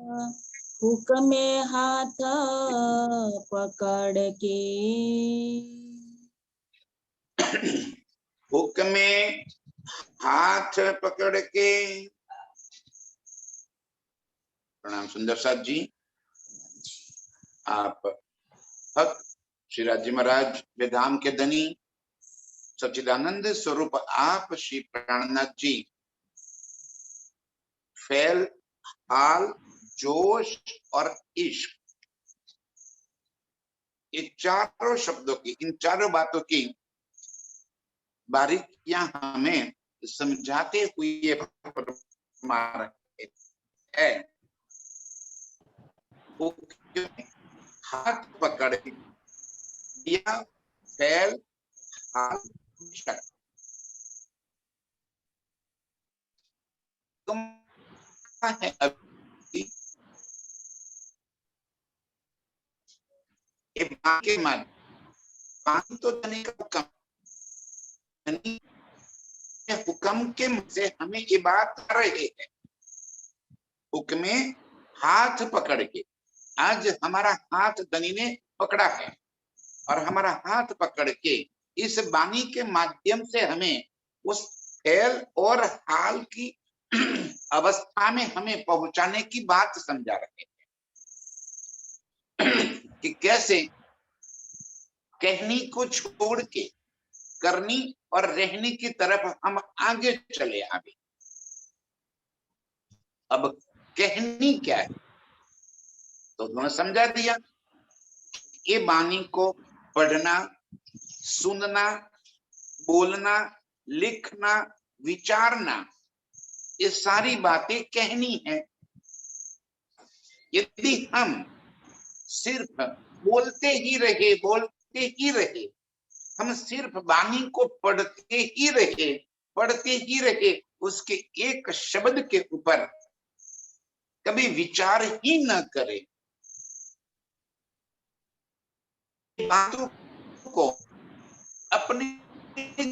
हुक्म हाथ पकड़ के, हुक्म हाथ पकड़ के। प्रणाम सुंदर साथ जी। आप भक्त श्री राजी महाराज वेदाम के धनी सच्चिदानंद स्वरूप आप श्री प्राणनाथ जी फैल, हाल, जोश और इश्क, ये चारों शब्दों की, इन चारों बातों की बारीकियां हमें समझाते हुए फरमा रहे हैं। हाथ पकड़ दिया, फैल, हाल, शक। तुम है अभी के मन पानी तो धनी का हुक्म, धनी हुक्म के से हमें ये बात कर रहे हैं। हुक्म हाथ पकड़ के, आज हमारा हाथ धनी ने पकड़ा है और हमारा हाथ पकड़ के इस वाणी के माध्यम से हमें उस फैल और हाल की अवस्था में हमें पहुंचाने की बात समझा रहे हैं कि कैसे कहनी को छोड़ के करनी और रहने की तरफ हम आगे चले। अभी अब कहनी क्या है तो उन्होंने समझा दिया। ये वाणी को पढ़ना, सुनना, बोलना, लिखना, विचारना, ये सारी बातें कहनी है। यदि हम सिर्फ बोलते ही रहे, हम सिर्फ वाणी को पढ़ते ही रहे, उसके एक शब्द के ऊपर कभी विचार ही न करें, बातों को अपने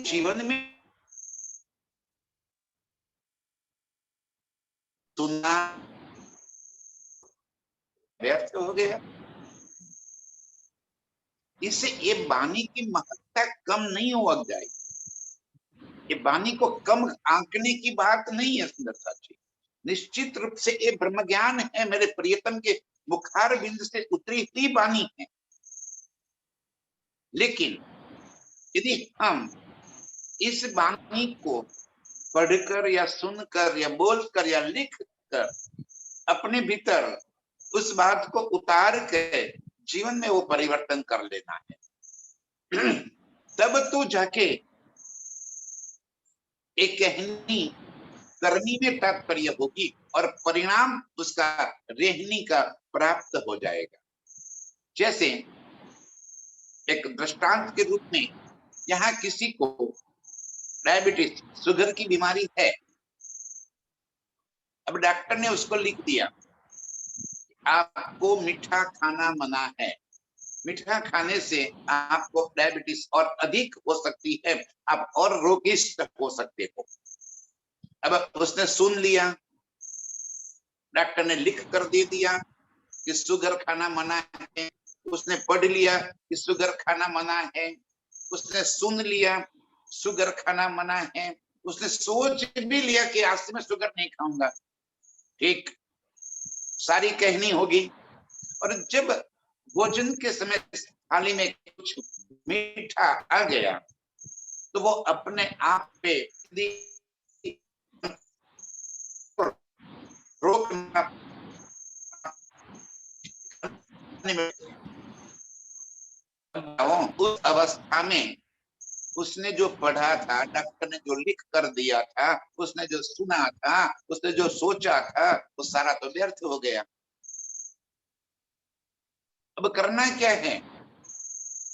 जीवन में सुनना व्यर्थ हो गया। इससे ये वाणी की महत्ता कम नहीं हो जाएगी। ये वाणी को कम आंकने की बात नहीं है सुंदर साथी। निश्चित रूप से ये ब्रह्म ज्ञान है, मेरे प्रियतम के मुखार बिंद से उतरी हुई वाणी है। लेकिन यदि हम इस वाणी को पढ़कर या सुनकर या बोलकर या लिखकर अपने भीतर उस बात को उतार के जीवन में वो परिवर्तन कर लेना है, तब तो जाके एक कहनी करनी में तात्पर्य होगी और परिणाम उसका रहनी का प्राप्त हो जाएगा। जैसे एक दृष्टांत के रूप में, यहाँ किसी को डायबिटीज, शुगर की बीमारी है। अब डॉक्टर ने उसको लिख दिया आपको मीठा खाना मना है, मीठा खाने से आपको डायबिटीज और अधिक हो सकती है, आप और रोगिष्ट हो सकते हो। अब उसने सुन लिया, डॉक्टर ने लिख कर दे दिया कि शुगर खाना मना है, उसने पढ़ लिया कि शुगर खाना मना है, उसने सुन लिया शुगर खाना मना है, उसने सोच भी लिया कि आज से मैं शुगर नहीं खाऊंगा। ठीक, सारी कहनी होगी। और जब भोजन के समय थाली में कुछ मीठा आ गया तो वो अपने आप पे रोकना, उस अवस्था में उसने जो पढ़ा था, डॉक्टर ने जो लिख कर दिया था, उसने जो सुना था, उसने जो सोचा था, वो सारा तो व्यर्थ हो गया। अब करना क्या है,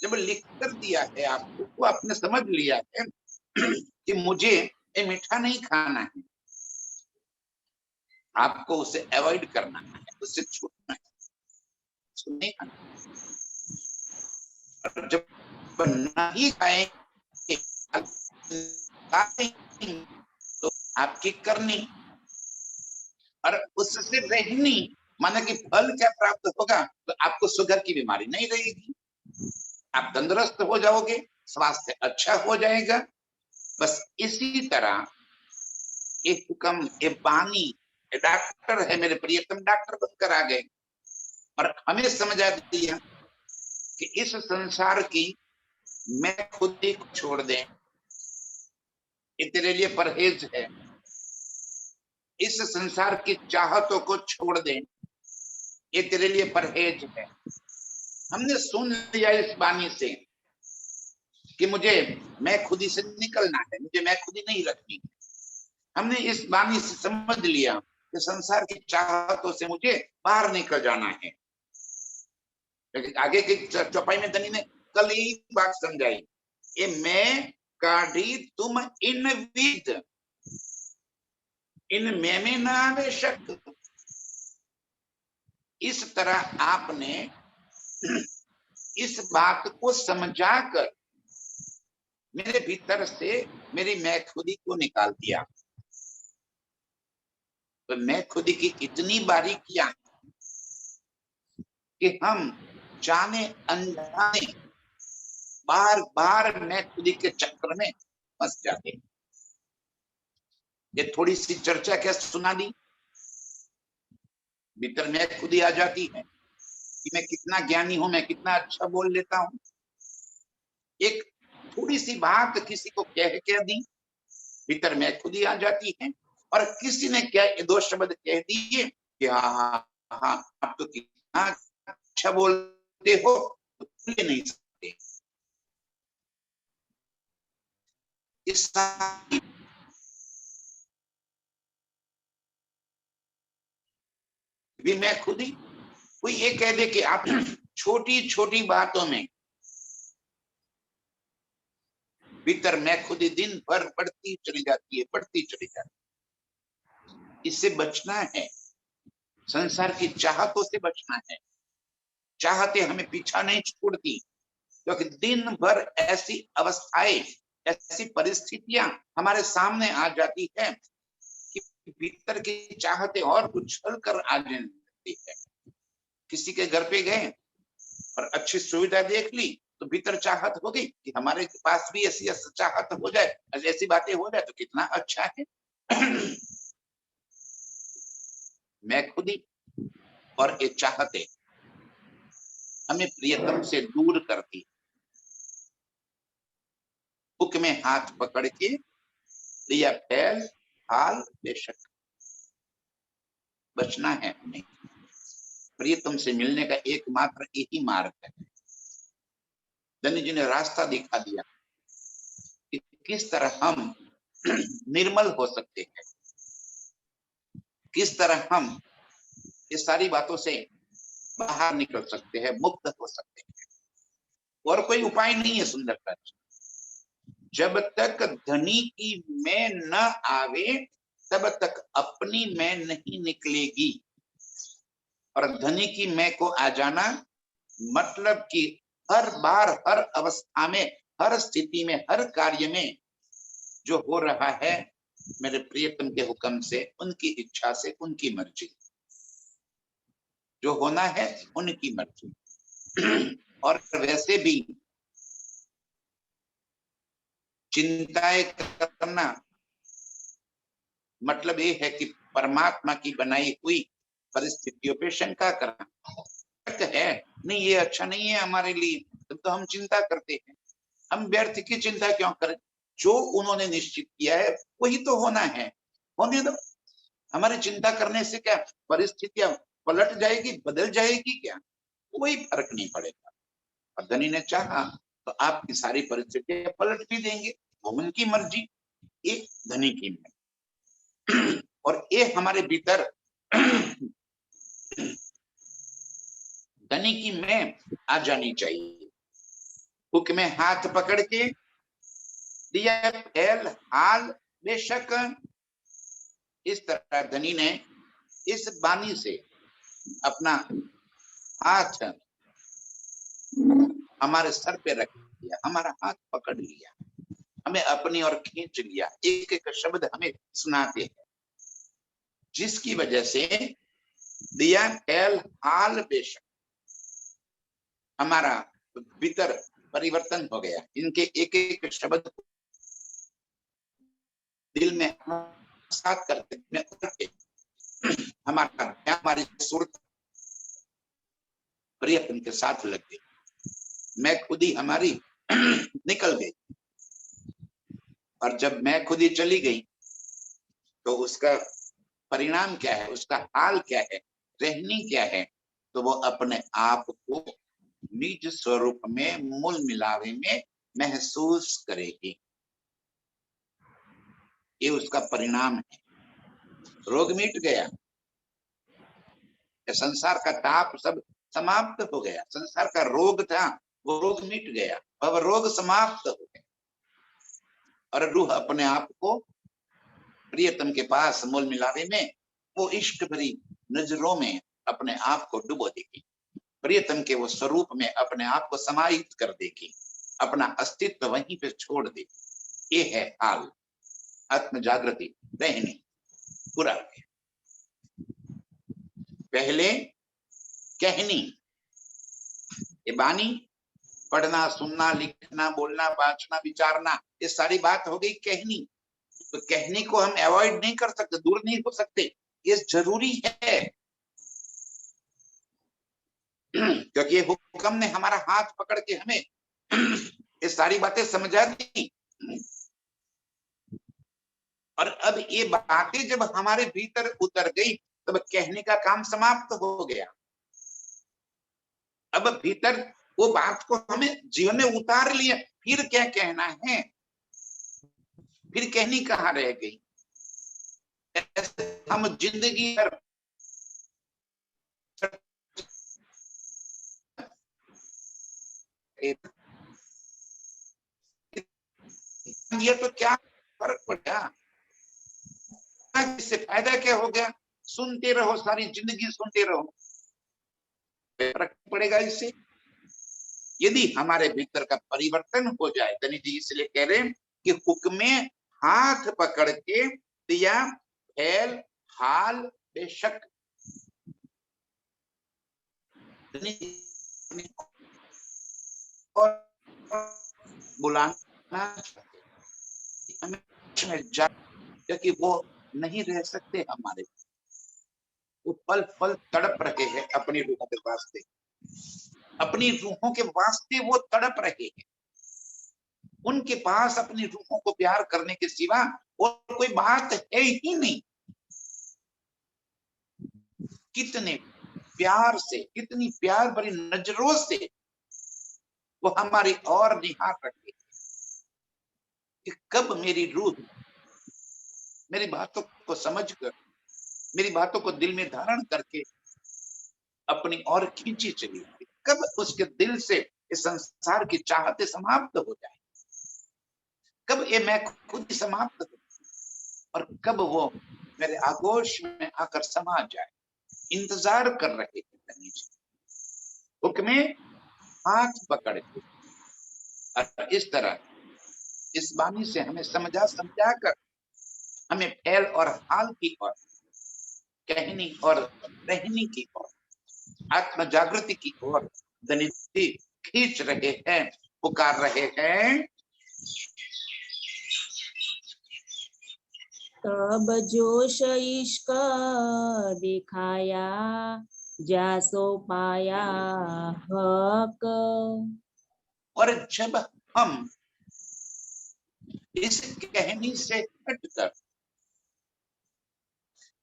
जब लिख कर दिया है आपको, वो आपने समझ लिया है कि मुझे ये मीठा नहीं खाना है, आपको उसे अवॉइड करना है, उससे छूटना है, उसको नहीं खाना। और जब नहीं खाएंगे तो आपकी करनी और उससे रहनी माना कि फल क्या प्राप्त होगा, तो आपको शुगर की बीमारी नहीं रहेगी, आप तंदुरुस्त हो जाओगे, स्वास्थ्य अच्छा हो जाएगा। बस इसी तरह ये हुक्म, ये बानी, ये डॉक्टर है, मेरे प्रियतम डॉक्टर बनकर आ गए और हमें समझा दिया कि इस संसार की मैं खुद ही को छोड़ दे, ये तेरे लिए परहेज है। इस संसार की चाहतों को छोड़ दे, ये तेरे लिए परहेज है। हमने सुन लिया इस वाणी से कि मुझे मैं खुदी से निकलना है, मुझे मैं खुदी नहीं रखनी। हमने इस वाणी से समझ लिया कि संसार की चाहतों से मुझे बाहर निकल जाना है। लेकिन आगे की चौपाई में धनी ने कल यही बात समझाई, ये मैं काढ़ी तुम इन विद, इन में न आवे शक। इस तरह आपने इस बात को समझाकर मेरे भीतर से मेरी मैं खुदी को निकाल दिया। तो मैं खुदी की इतनी बारीकियां कि हम जाने अनजाने बार बार मैं खुदी के चक्कर में फंस जाते हैं। ये थोड़ी सी चर्चा क्या सुना दी, भीतर मैं खुदी आ जाती है कि मैं कितना ज्ञानी हूं, मैं कितना अच्छा बोल लेता हूं। एक थोड़ी सी बात किसी को कह दी, भीतर मैं खुदी आ जाती है। और किसी ने क्या दो शब्द कह दिए कि हाँ हाँ आप तो कितना अच्छा बोलते हो, तो भूल नहीं सकते। इस भी मैं खुदी, कोई ये कह दे कि आप छोटी छोटी बातों में भीतर मैं खुदी दिन भर बढ़ती चली जाती है, बढ़ती चली जाती है। इससे बचना है, संसार की चाहतों से बचना है। चाहते हमें पीछा नहीं छोड़ती, क्योंकि दिन भर ऐसी अवस्थाएं, ऐसी परिस्थितियां हमारे सामने आ जाती है कि भीतर की चाहते और उछल कर आ जाती है। किसी के घर पे गए और अच्छी सुविधा देख ली, तो भीतर चाहत हो गई कि हमारे पास भी ऐसी चाहत हो जाए, ऐसी बातें हो जाए तो कितना अच्छा है। मैं खुदी और ये चाहते हमें प्रियतम से दूर करती। बुक में हाथ पकड़ के लिया फैल हाल बेशक, बचना है हमें। प्रियतम से मिलने का एकमात्र यही मार्ग है। धनी जी ने रास्ता दिखा दिया कि किस तरह हम निर्मल हो सकते हैं, किस तरह हम इस सारी बातों से बाहर निकल सकते हैं, मुक्त हो सकते हैं। और कोई उपाय नहीं है सुंदरता जी। जब तक धनी की मैं न आवे, तब तक अपनी मैं नहीं निकलेगी। और धनी की मैं को आ जाना मतलब कि हर बार, हर अवस्था में, हर स्थिति में, हर कार्य में जो हो रहा है मेरे प्रियतम के हुक्म से, उनकी इच्छा से, उनकी मर्जी, जो होना है उनकी मर्जी। और वैसे भी चिंताएं करना मतलब ये है कि परमात्मा की बनाई हुई परिस्थितियों पे शंका करना है। नहीं ये अच्छा नहीं है हमारे लिए, तब तो हम चिंता करते हैं। हम व्यर्थ की चिंता क्यों करें, जो उन्होंने निश्चित किया है वही तो होना है, होने दो। हमारी चिंता करने से क्या परिस्थितियां पलट जाएगी, बदल जाएगी क्या, कोई फर्क नहीं पड़ेगा। और धनी ने चाहा तो आपकी सारी परिस्थितियां पलट भी देंगे, वो उनकी मर्जी, एक धनी की में। और ये हमारे भीतर धनी की में आ जानी चाहिए। हुक में हाथ पकड़ के दिया फैल हाल बेशक। इस तरह धनी ने इस वाणी से अपना हाथ हमारे सर पे रख दिया, हमारा हाथ पकड़ लिया, हमें अपनी ओर खींच लिया, एक एक शब्द हमें सुनाते हैं, जिसकी वजह से दिया फैल हाल बेशक, हमारा भीतर परिवर्तन हो गया। इनके एक एक शब्द दिल में साथ करते में उतरते, हमारा ध्यान, हमारी सुरत प्रियतम के साथ लग गई। मैं खुद ही हमारी निकल गई, और जब मैं खुद ही चली गई तो उसका परिणाम क्या है, उसका हाल क्या है, रहनी क्या है, तो वो अपने आप को निज स्वरूप में मूल मिलावे में महसूस करेगी। ये उसका परिणाम है। रोग मिट गया, संसार का ताप सब समाप्त हो गया। संसार का रोग था, वो रोग मिट गया, अब रोग समाप्त हो गया, और रूह अपने आप को प्रियतम के पास मूल मिलावे में, वो इश्क भरी नजरों में अपने आप को डुबो देगी, प्रियतम के वो स्वरूप में अपने आप को समाहित कर देगी, अपना अस्तित्व वहीं पे छोड़ देगी। ये है हाल, आत्म जागृति रहनी पूरा। पहले कहनी, ये बानी, पढ़ना, सुनना, लिखना, बोलना, बांचना, विचारना, ये सारी बात हो गई कहनी। तो कहने को हम अवॉइड नहीं कर सकते, दूर नहीं हो सकते, ये जरूरी है। क्योंकि ये हुक्म ने हमारा हाथ पकड़ के हमें ये सारी बातें समझा दी, और अब ये बातें जब हमारे भीतर उतर गई, तब कहने का काम समाप्त हो गया। अब भीतर वो बात को हमें जीवन में उतार लिया, फिर क्या कहना है, फिर कहनी कहाँ रह गई। हम जिंदगी भर ये तो क्या फर्क पड़ा, इससे फायदा क्या हो गया, सुनते रहो, सारी जिंदगी सुनते रहो, फर्क पड़ेगा इससे। यदि हमारे भीतर का परिवर्तन हो जाए, तनी जी इसलिए कह रहे हैं कि हुक्मे हाथ पकड़ के दिया फैल हाल बेशक, और बुलाना हमें, क्योंकि वो नहीं रह सकते हमारे, वो पल पल तड़प रहे हैं अपनी रूहों के वास्ते, अपनी रूहों के वास्ते वो तड़प रहे हैं। उनके पास अपनी रूहों को प्यार करने के सिवा और कोई बात है ही नहीं। कितने प्यार से, कितनी प्यार भरी नजरों से वो हमारी और निहार रहे कि कब मेरी रूह मेरी बातों को समझकर, मेरी बातों को दिल में धारण करके अपनी ओर खींची चली, कब उसके दिल से इस संसार की चाहते समाप्त हो जाए, कब ये मैं खुद ही समाप्त हो, और कब वो मेरे आगोश में आकर समा जाए। इंतजार कर रहे थे। हुक्मे हाथ पकड़ के, और इस तरह इस वाणी से हमें समझा कर हमें फैल और हाल की ओर, कहनी और रहनी की ओर, आत्म जागृति की ओर धनिधि खींच रहे हैं, पुकार रहे हैं। तब जोश इश्क दिखाया, जासो पाया हक। और जब हम इस कहनी से हटकर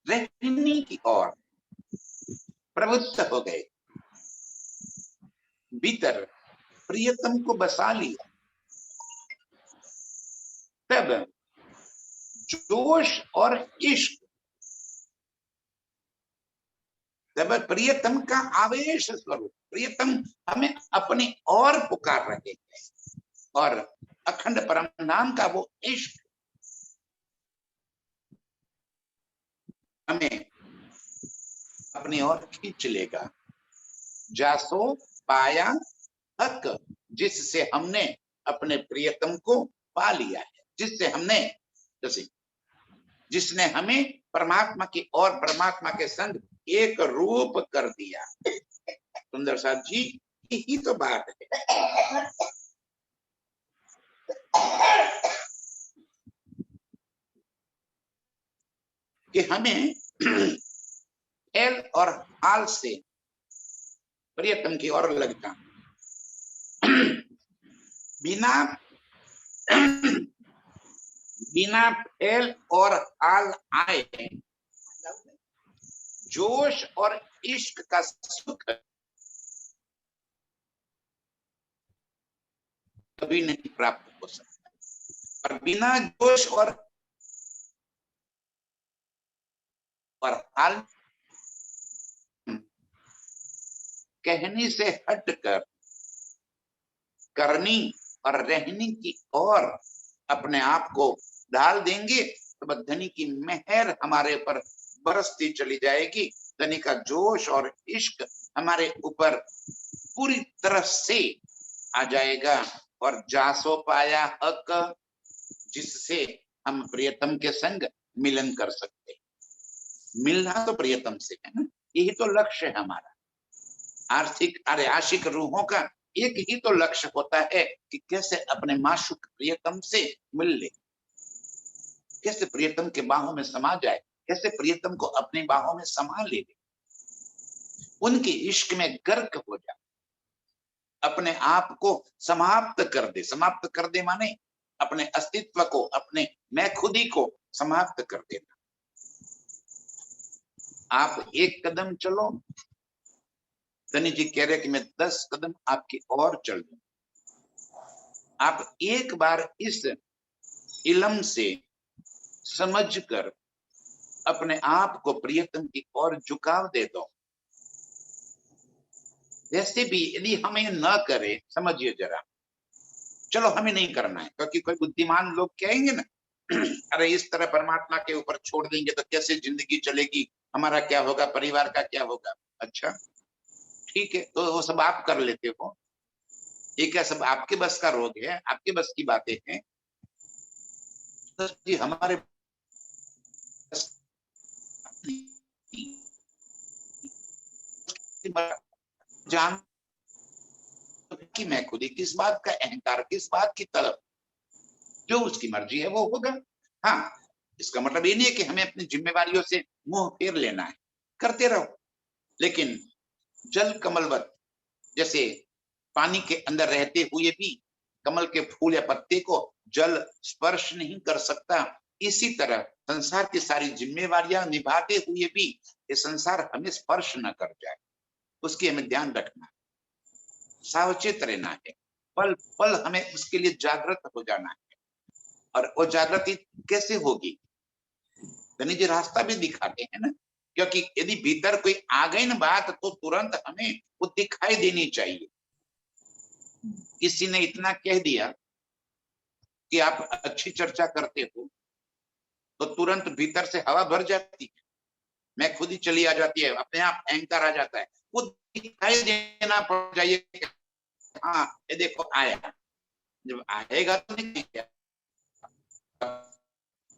रहनी की ओर प्रवृत्त हो गए, भीतर प्रियतम को बसा लिया, तब जोश और इश्क, तब प्रियतम का आवेश स्वरूप, प्रियतम हमें अपनी ओर पुकार रहे हैं, और अखंड परम नाम का वो इश्क हमें अपनी ओर खींच लेगा। जासो पाया हक, जिससे हमने अपने प्रियतम को पा लिया है, जिससे हमने, जैसे जिसने हमें परमात्मा की और परमात्मा के संग एक रूप कर दिया। सुंदर साहब जी, यही तो बात है। कि हमें खेल और हाल से प्रियतम की ओर लगता, बिना बिना फेल और हाल आए जोश और इश्क का सुख कभी नहीं प्राप्त हो सकता। और बिना जोश और हाल कहनी से हटकर करनी और रहने की ओर अपने आप को डाल देंगे तो धनी की मेहर हमारे ऊपर बरसती चली जाएगी। धनी का जोश और इश्क हमारे ऊपर पूरी तरह से आ जाएगा। और जासो पाया हक, जिससे हम प्रियतम के संग मिलन कर सकते। मिलना तो प्रियतम से है ना, यही तो लक्ष्य है हमारा। आशिक रूहों का एक ही तो लक्ष्य होता है कि कैसे अपने माशूक प्रियतम से मिल ले, कैसे प्रियतम के बाहों में समा जाए, कैसे प्रियतम को अपनी बाहों में समा ले, उनके इश्क में गर्क हो जाए, अपने आप को समाप्त कर दे माने अपने अस्तित्व को, अपने मैं खुदी को समाप्त कर देना। आप एक कदम चलो, धनी जी कह रहे कि मैं 10 कदम आपकी ओर चल दूं। आप एक बार इस इल्म से समझकर अपने आप को प्रियतम की ओर झुकाव दे दो। वैसे भी यदि हमें न करे, समझिए जरा, चलो हमें नहीं करना है, क्योंकि कोई बुद्धिमान लोग कहेंगे ना, अरे इस तरह परमात्मा के ऊपर छोड़ देंगे तो कैसे जिंदगी चलेगी, हमारा क्या होगा, परिवार का क्या होगा। अच्छा ठीक है, तो वो सब आप कर लेते हो, ये क्या सब आपके बस का रोग है, आपके बस की बातें हैं। तो जी हमारे जान कि मैं खुद ही, किस बात का अहंकार, किस बात की तलब, जो उसकी मर्जी है वो होगा। हाँ, इसका मतलब ये नहीं है कि हमें अपनी जिम्मेवारियों से मुंह फेर लेना है, करते रहो, लेकिन जल कमलवत, जैसे पानी के अंदर रहते हुए भी कमल के फूल या पत्ते को जल स्पर्श नहीं कर सकता, इसी तरह संसार की सारी जिम्मेवारियां निभाते हुए भी ये संसार हमें स्पर्श न कर जाए, उसकी हमें ध्यान रखना है, सावचेत रहना है, पल पल हमें उसके लिए जागृत हो जाना है। और वो जागृति कैसे होगी, धनी जी रास्ता भी दिखाते हैं ना, क्योंकि यदि भीतर कोई आ गई ना बात तो तुरंत हमें वो दिखाई देनी चाहिए। किसी ने इतना कह दिया कि आप अच्छी चर्चा करते हो, तो तुरंत भीतर से हवा भर जाती है, मैं खुद ही चली आ जाती है, अपने आप अहंकार आ जाता है, वो दिखाई देना पड़ जाइए, हाँ ये देखो आया। जब आएगा तो नहीं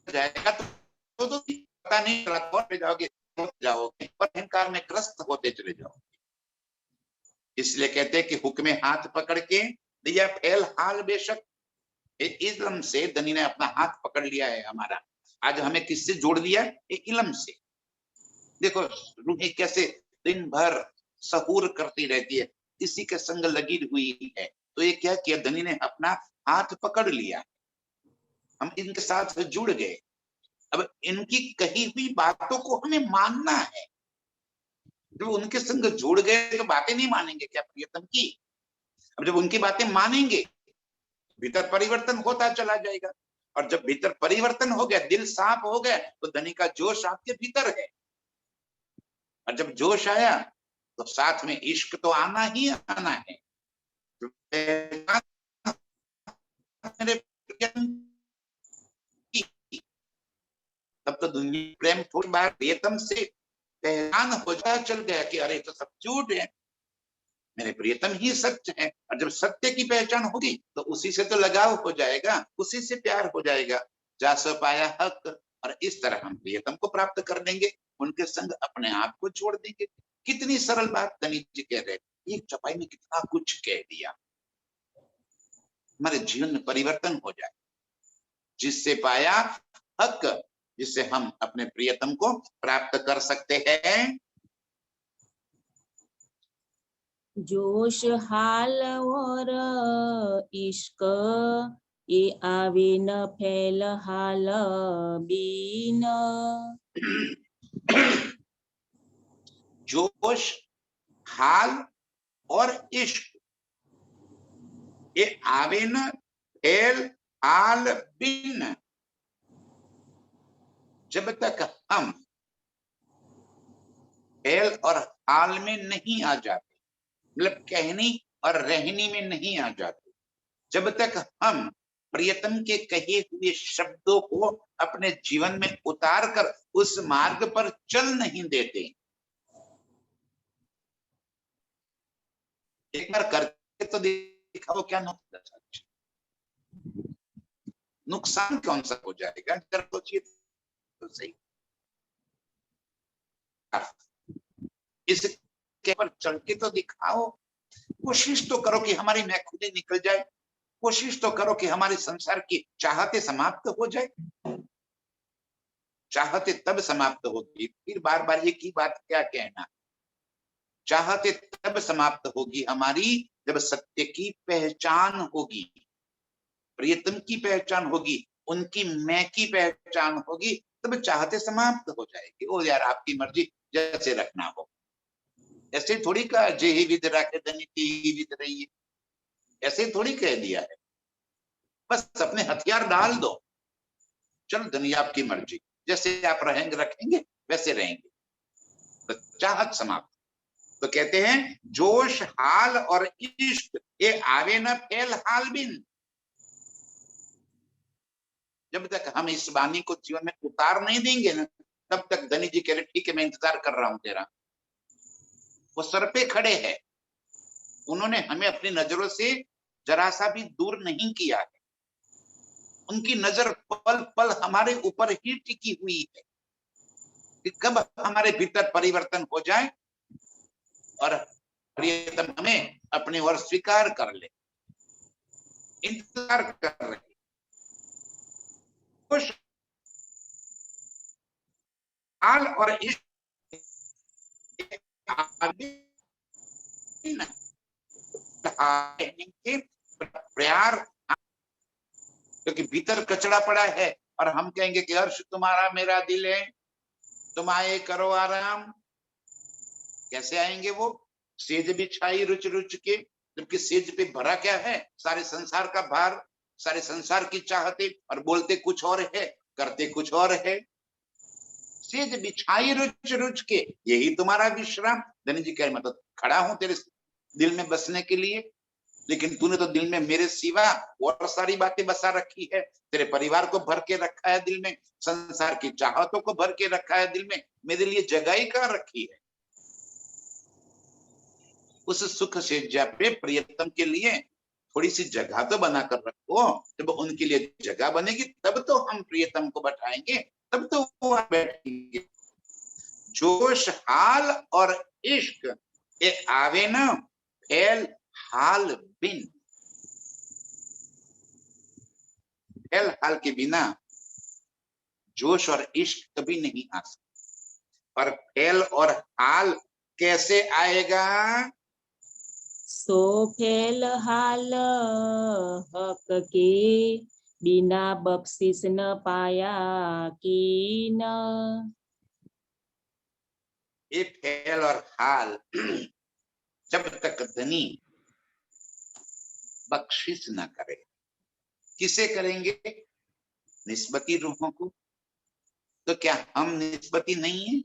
जाएगा तो पता नहीं चला, कौन जाओगे जाओगे, पर अहंकार में ग्रस्त होते चले जाओगे। इसलिए कहते हैं कि हुक्मे हाथ पकड़ के दिया फैल हाल बेशक, इल्म से धनी ने अपना हाथ पकड़ लिया है हमारा। आज हमें किससे जोड़ दिया, इल्म से। देखो रूहें कैसे दिन भर सहूर करती रहती है, इसी के संग लगी हुई है, तो ये क्या किया, धनी ने अपना हाथ पकड़ लिया, हम इनके साथ जुड़ गए। अब इनकी कही हुई बातों को हमें मानना है, जब उनके संग जुड़ गए तो बातें नहीं मानेंगे क्या प्रियतम की। अब जब उनकी बातें मानेंगे, भीतर परिवर्तन होता चला जाएगा, और जब भीतर परिवर्तन हो गया, दिल साफ हो गया, तो धनी का जोश आपके भीतर है, और जब जोश आया तो साथ में इश्क तो आना ही आना है। तब तो दुनिया प्रेम थोड़ी बार प्रियतम से पहचान हो जा चल गया कि अरे तो सब झूठ है, मेरे प्रियतम ही सत्य है। और जब सत्य की पहचान होगी तो उसी से तो लगाव हो जाएगा, उसी से प्यार हो जाएगा, जा सो पाया हक, और इस तरह हम प्रियतम को प्राप्त कर लेंगे। उनके संग अपने आप को छोड़ देंगे। कितनी सरल बात धनी जी कह रहे, एक चौपाई में कितना कुछ कह दिया। हमारे जीवन में परिवर्तन हो जाए, जिससे पाया हक, जिससे हम अपने प्रियतम को प्राप्त कर सकते हैं। जोश हाल और इश्क, ये आवे न फैल हाल बीन। जोश, हाल और इश्क, ये आवे न फैल हाल बिन। जब तक हम फैल और हाल में नहीं आ जाते, मतलब कहनी और रहनी में नहीं आ जाते, जब तक हम प्रियतम के कहे हुए शब्दों को अपने जीवन में उतार कर उस मार्ग पर चल नहीं देते, एक बार करके तो दिखाओ, क्या नुकसान कौन सा हो जाएगा, कर तो सही। इसके पर चल के तो दिखाओ, कोशिश तो करो कि हमारी मैं खुद ही निकल जाए, कोशिश तो करो कि हमारे संसार की चाहते समाप्त हो जाए। चाहते तब समाप्त होगी, फिर बार बार एक ही बात क्या कहना, चाहते तब समाप्त होगी हमारी जब सत्य की पहचान होगी, प्रियतम की पहचान होगी, उनकी मैं की पहचान होगी, तब चाहते समाप्त हो जाएगी। ओ यार आपकी मर्जी, जैसे रखना हो। ऐसे थोड़ी कहा जे ही विद राखे धनी ती ही विद रहिए, ऐसे थोड़ी कह दिया है। बस अपने हथियार डाल दो, चलो धनी आपकी मर्जी, जैसे आप रहेंगे रखेंगे वैसे रहेंगे, तो चाहत समाप्त। तो कहते हैं जोश हाल और इश्क, ये आवे न फैल हाल बिन। जब तक हम इस वाणी को जीवन में उतार नहीं देंगे ना, तब तक धनी जी कह रहे ठीक है मैं इंतजार कर रहा हूं तेरा। वो सर पे खड़े हैं, उन्होंने हमें अपनी नजरों से जरा सा भी दूर नहीं किया है, उनकी नजर पल पल हमारे ऊपर ही टिकी हुई है कि कब हमारे भीतर परिवर्तन हो जाए और प्रियतम हमें अपनी ओर स्वीकार कर ले। इंतजार कर रहे, खुश हाल और इश्क प्यार, क्योंकि भीतर कचड़ा पड़ा है और हम कहेंगे कि हर्ष तुम्हारा मेरा दिल है, तुम आए करो आराम। कैसे आएंगे वो? सेज बिछाई रुच रुच के, जबकि सेज पे भरा क्या है? सारे संसार का भार, सारे संसार की चाहते, और बोलते कुछ और है, करते कुछ और है। सेज बिछाई रुच रुच के, यही तुम्हारा विश्राम। धनी जी कह रहे मतलब खड़ा हूं तेरे दिल में बसने के लिए, लेकिन तूने तो दिल में मेरे सिवा और सारी बातें बसा रखी है। तेरे परिवार को भर के रखा है दिल में, संसार की चाहतों को भर के रखा है दिल में, मेरे लिए जगह ही कहां रखी है? उस सुख सेज्या पे प्रियतम के लिए थोड़ी सी जगह तो बनाकर रखो। जब उनके लिए जगह बनेगी तब तो हम प्रियतम को बैठाएंगे, तब तो वो बैठेंगे। जोश हाल और इश्क, ये आवे ना फैल हाल बिन। फैल हाल के बिना जोश और इश्क कभी नहीं आ सकता। और फैल और हाल कैसे आएगा? सो फैल हाल हक के, बिना बख्शिश न पाया कीन। ये फैल और हाल जब तक धनी बख्शिश न करे, किसे करेंगे? निस्बती रूहों को। तो क्या हम निस्बती नहीं है?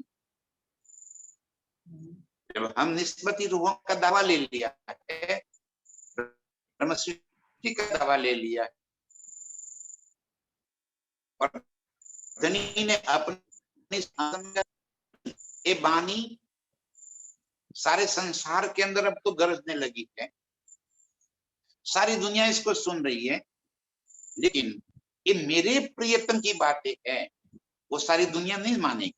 जब हम निस्बती रूहों का दावा ले लिया है, ब्रह्म सृष्टि का दावा ले लिया है, और धनी ने अपनी ये बानी सारे संसार के अंदर अब तो गरजने लगी है, सारी दुनिया इसको सुन रही है, लेकिन ये मेरे प्रियतम की बातें हैं, वो सारी दुनिया नहीं मानेगी।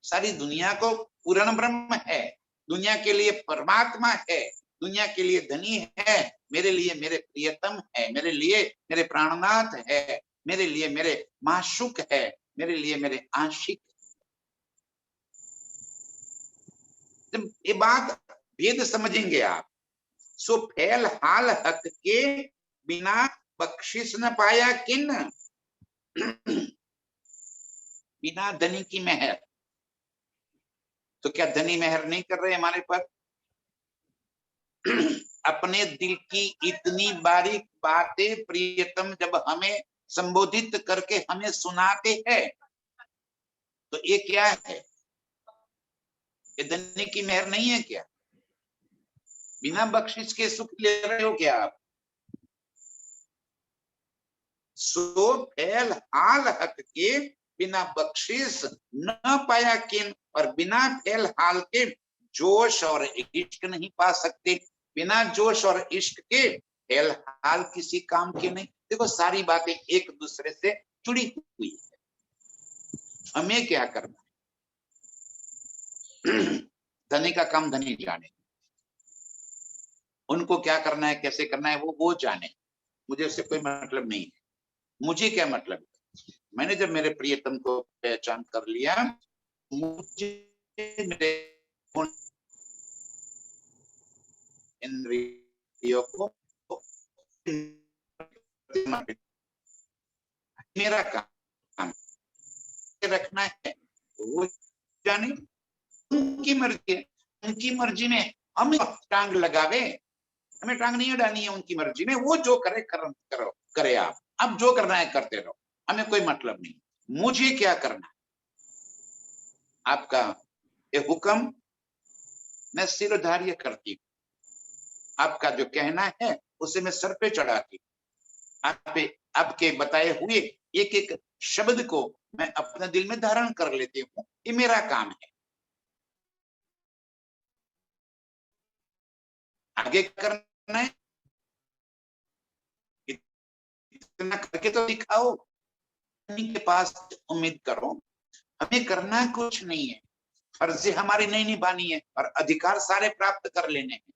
सारी दुनिया को पूर्ण ब्रह्म है, दुनिया के लिए परमात्मा है, दुनिया के लिए धनी है, मेरे लिए मेरे प्रियतम है, मेरे लिए मेरे प्राणनाथ है, मेरे लिए मेरे माशूक है, मेरे लिए मेरे आशिक। जब ये बात भेद समझेंगे आप, सो फैल हाल हक के बिना बख्शिश न पाया किन, बिना धनी की मेहर। तो क्या धनी मेहर नहीं कर रहे हमारे पर? अपने दिल की इतनी बारीक बातें प्रियतम जब हमें संबोधित करके हमें सुनाते हैं, तो ये क्या है? ये धनी की मेहर नहीं है क्या? बिना बख्शिश के सुख ले रहे हो क्या आप? सो फैल हाल हक के बिना बख्शिश न पाया किन, और बिना फैल हाल के जोश और इश्क नहीं पा सकते। बिना जोश और इश्क के फैल हाल किसी काम के नहीं। देखो सारी बातें एक दूसरे से जुड़ी हुई है। हमें क्या करना है? धनी का काम धनी जाने, उनको क्या करना है, कैसे करना है, वो जाने। मुझे उससे कोई मतलब नहीं है। मुझे क्या मतलब है? मैंने जब मेरे प्रियतम को पहचान कर लिया, मुझे मेरे इंद्रियों को मेरा काम रखना है, वो जाने, उनकी मर्जी है। उनकी मर्जी में हम टांग लगावे, हमें टांग नहीं अड़ानी है। उनकी मर्जी में वो जो करे करो, करे आप जो करना है करते रहो, हमें कोई मतलब नहीं। मुझे क्या करना है? आपका ये हुक्म मैं सिरधार्य करती हूँ, आपका जो कहना है उसे मैं सर पे चढ़ाती हूँ, आपके बताए हुए एक एक शब्द को मैं अपने दिल में धारण कर लेती हूँ। ये मेरा काम है। आगे करना है, इतना करके तो दिखाओ, के पास उम्मीद करो। हमें करना कुछ नहीं है, फर्जी हमारी नहीं निभानी है और अधिकार सारे प्राप्त कर लेने हैं।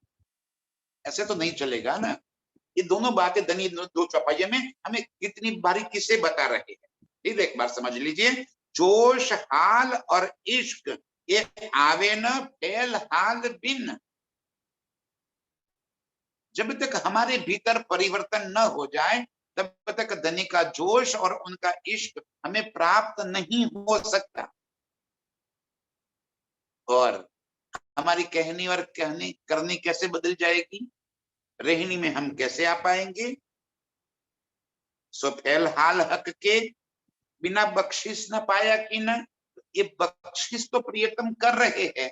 ऐसे तो नहीं चलेगा ना। ये दोनों बातें धनी दो चौपाइयों में हमें कितनी बारीकी से बता रहे हैं। ठीक, एक बार समझ लीजिए। जोश हाल और इश्क ये आवे न फैल हाल बिन। जब तक हमारे भीतर परिवर्तन न हो जाए तब तक धनी का जोश और उनका इश्क हमें प्राप्त नहीं हो सकता। और हमारी कहनी और कहनी करनी कैसे बदल जाएगी, रहनी में हम कैसे आ पाएंगे? सो फैल हाल हक के बिना बख्शिश न पाया कि न। ये बख्शिश तो प्रियतम कर रहे हैं,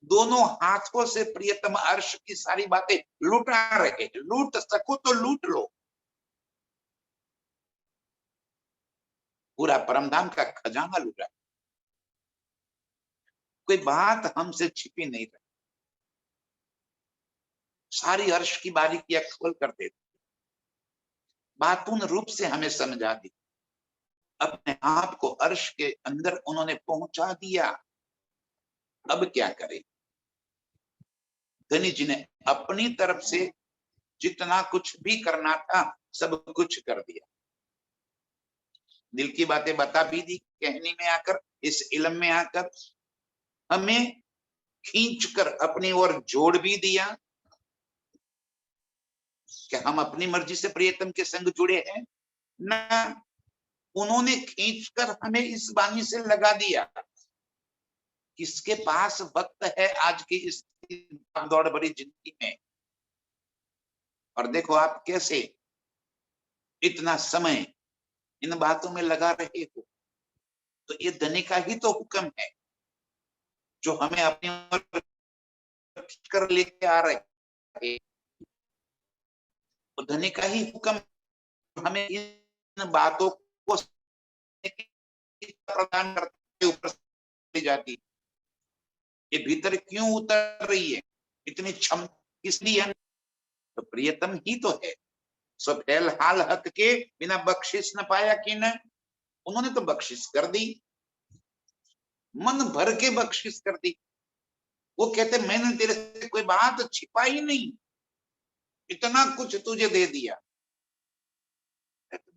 दोनों हाथों से प्रियतम अर्श की सारी बातें लुटा रहे हैं। लूट सको तो लूट लो, पूरा परमधाम का खजाना लूटा। कोई बात हमसे छिपी नहीं रही, सारी अर्श की बारीकियां खोल कर देते, बातून रूप से हमें समझा दी। अपने आप को अर्श के अंदर उन्होंने पहुंचा दिया। अब क्या करें? धनी जी ने अपनी तरफ से जितना कुछ भी करना था सब कुछ कर दिया। दिल की बातें बता भी दी, कहनी में आकर, इस इल्म में आकर हमें खींचकर अपनी ओर जोड़ भी दिया। क्या हम अपनी मर्जी से प्रियतम के संग जुड़े हैं? ना, उन्होंने खींचकर हमें इस बानी से लगा दिया। किसके पास वक्त है आज की इस दौड़ भरी जिंदगी में? और देखो आप कैसे इतना समय इन बातों में लगा रहे हो। तो ये धनी का ही तो हुक्म है जो हमें अपनी ओर कर लेके आ रहे हैं। तो धनी का ही हुक्म हमें इन बातों को प्रदान करते ऊपर से जाती। ये भीतर क्यों उतर रही है इतनी क्षमता, इसलिए तो प्रियतम ही तो है। सो फैल हाल हक के बिना बख्शिश न पाया कि न। उन्होंने तो बख्शिश कर दी, मन भर के बख्शिश कर दी। वो कहते मैंने तेरे से कोई बात छिपाई नहीं, इतना कुछ तुझे दे दिया।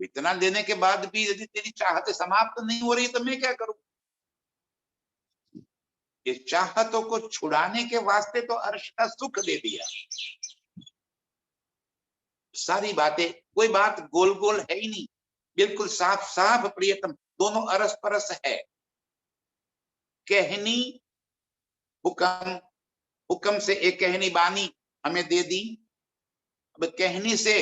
इतना देने के बाद भी यदि तेरी चाहते समाप्त नहीं हो रही तो मैं क्या करूं? ये चाहतों को छुड़ाने के वास्ते तो अर्श का सुख दे दिया। सारी बातें, कोई बात गोल गोल है ही नहीं, बिल्कुल साफ साफ प्रियतम, दोनों अरस परस है। कहनी हुक्म, हुक्म से एक कहनी बानी हमें दे दी। अब कहनी से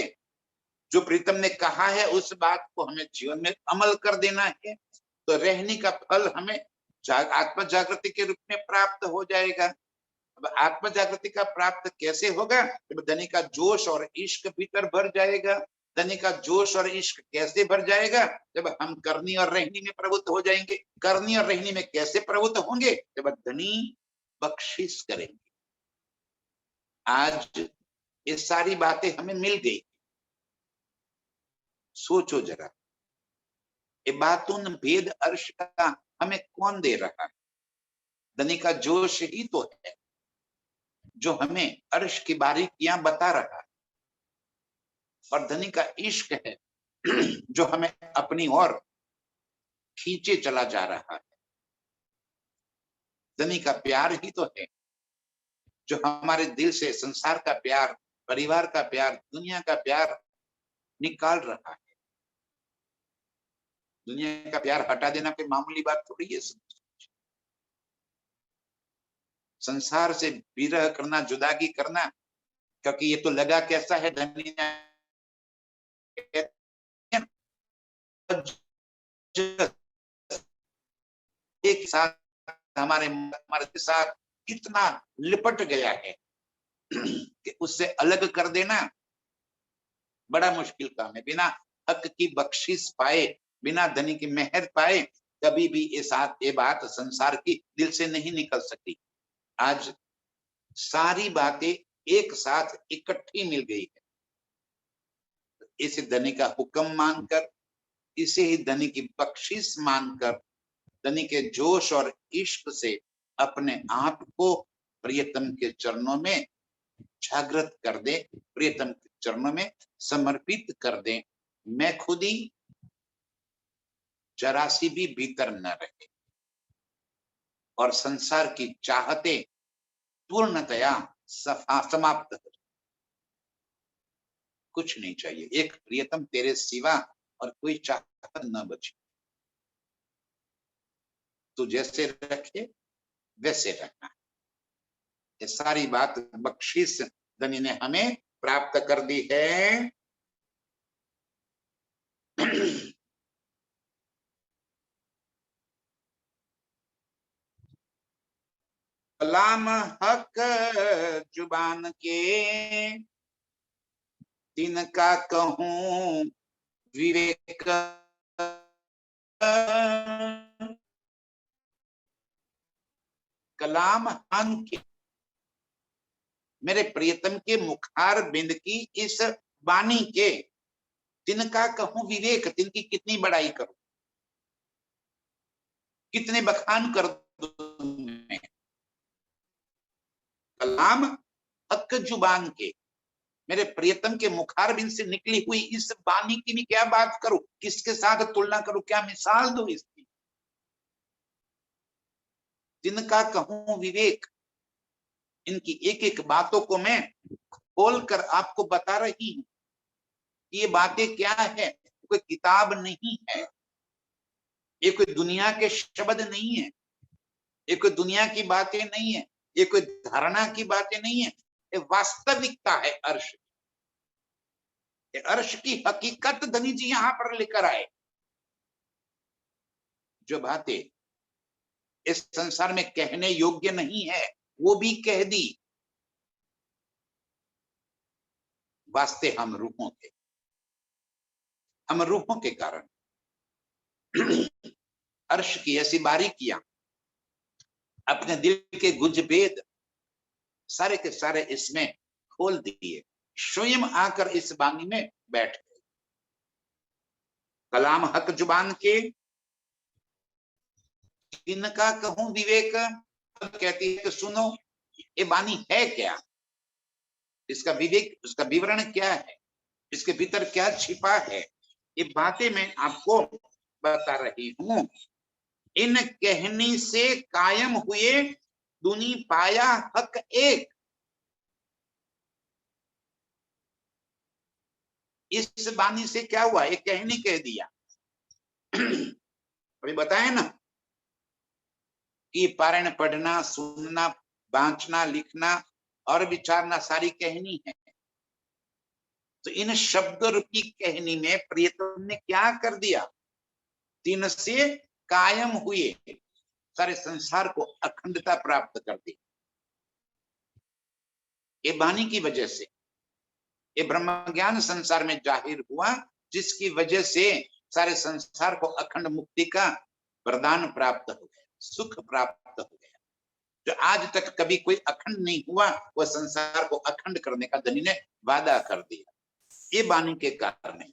जो प्रीतम ने कहा है उस बात को हमें जीवन में अमल कर देना है, तो रहने का फल हमें आत्म जागृति के रूप में प्राप्त हो जाएगा। अब आत्म जागृति का प्राप्त कैसे होगा? जब धनी का जोश और इश्क भीतर भर जाएगा। धनी का जोश और इश्क कैसे भर जाएगा? जब हम करनी और रहनी में प्रवृत्त हो जाएंगे। करनी और रहनी में कैसे प्रवृत्त होंगे? जब धनी बख्शिश करेंगे। आज ये सारी बातें हमें मिल गई। सोचो जरा, ये बातून भेद अर्श का हमें कौन दे रहा है? धनी का जोश ही तो है जो हमें अर्श की बारीकियां बता रहा है, और धनी का इश्क है जो हमें अपनी ओर खींचे चला जा रहा है। धनी का प्यार ही तो है जो हमारे दिल से संसार का प्यार, परिवार का प्यार, दुनिया का प्यार निकाल रहा है। दुनिया का प्यार हटा देना कोई मामूली बात थोड़ी है। संसार से विरह करना, जुदागी करना, क्योंकि ये तो लगा कैसा है, धनी एक साथ हमारे साथ कितना लिपट गया है कि उससे अलग कर देना बड़ा मुश्किल काम है। बिना हक की बख्शिश पाए, बिना धनी की मेहर पाए, कभी भी ये बात संसार की दिल से नहीं निकल सकती। आज सारी बातें एक साथ इकट्ठी मिल गई है। इसे धनी का हुक्म मानकर, इसे ही धनी की बख्शिश मानकर, धनी के जोश और इश्क से अपने आप को प्रियतम के चरणों में जागृत कर दे, प्रियतम के चरणों में समर्पित कर दे। मैं खुद ही जरा सी भी भीतर न रहे और संसार की चाहते पूर्णतया समाप्त हो। कुछ नहीं चाहिए, एक प्रियतम तेरे सिवा और कोई चाहत न बचे। तू जैसे रखे वैसे रखना। ये सारी बात बख्शिश धनी ने हमें प्राप्त कर दी है। कलाम हक जुबान के, तिनका कहूं विवेक। कलाम हन के, मेरे प्रियतम के मुखार बिंद की इस वाणी के, तिनका कहूं विवेक, तिनकी कितनी बड़ाई करूं, कितने बखान कर दूं। कलाम हक जुबान के, मेरे प्रियतम के मुखार बिंद से निकली हुई इस वाणी की भी क्या बात करूं, किसके साथ तुलना करूं, क्या मिसाल दूं इसकी। जिनका कहूं विवेक, इनकी एक एक बातों को मैं खोल कर आपको बता रही हूं। ये बातें क्या है? कोई किताब नहीं है, ये कोई दुनिया के शब्द नहीं है, ये कोई दुनिया की बातें नहीं है, ये कोई धारणा की बातें नहीं है, ये वास्तविकता है अर्श। ये अर्श की हकीकत धनी जी यहां पर लेकर आए। जो बातें इस संसार में कहने योग्य नहीं है वो भी कह दी। वास्ते हम रूहों के, हम रूहों के कारण अर्श की ऐसी बारीकियां, अपने दिल के गुंज भेद सारे के सारे इसमें खोल दिए। स्वयं आकर इस वाणी में बैठ गए। कलाम हक जुबान के, तिनका कहूं विवेक, कहती है कि सुनो ये वाणी है क्या, इसका विवेक, उसका विवरण क्या है, इसके भीतर क्या छिपा है, ये बातें मैं आपको बता रही हूं। इन कहनी से कायम हुए दुनी पाया हक एक। इस वाणी से क्या हुआ, एक कहनी कह दिया। अभी बताए ना कि पारायण पढ़ना, सुनना, बांचना, लिखना और विचारना सारी कहनी है। तो इन शब्द रूपी कहनी में प्रियतम ने क्या कर दिया, तीन से कायम हुए सारे संसार को अखंडता प्राप्त कर दी। ये वाणी की वजह से ये ब्रह्म ज्ञान संसार में जाहिर हुआ, जिसकी वजह से सारे संसार को अखंड मुक्ति का वरदान प्राप्त हो गया, सुख प्राप्त हो गया। जो आज तक कभी कोई अखंड नहीं हुआ, वह संसार को अखंड करने का धनी ने वादा कर दिया। ये वाणी के कारण है।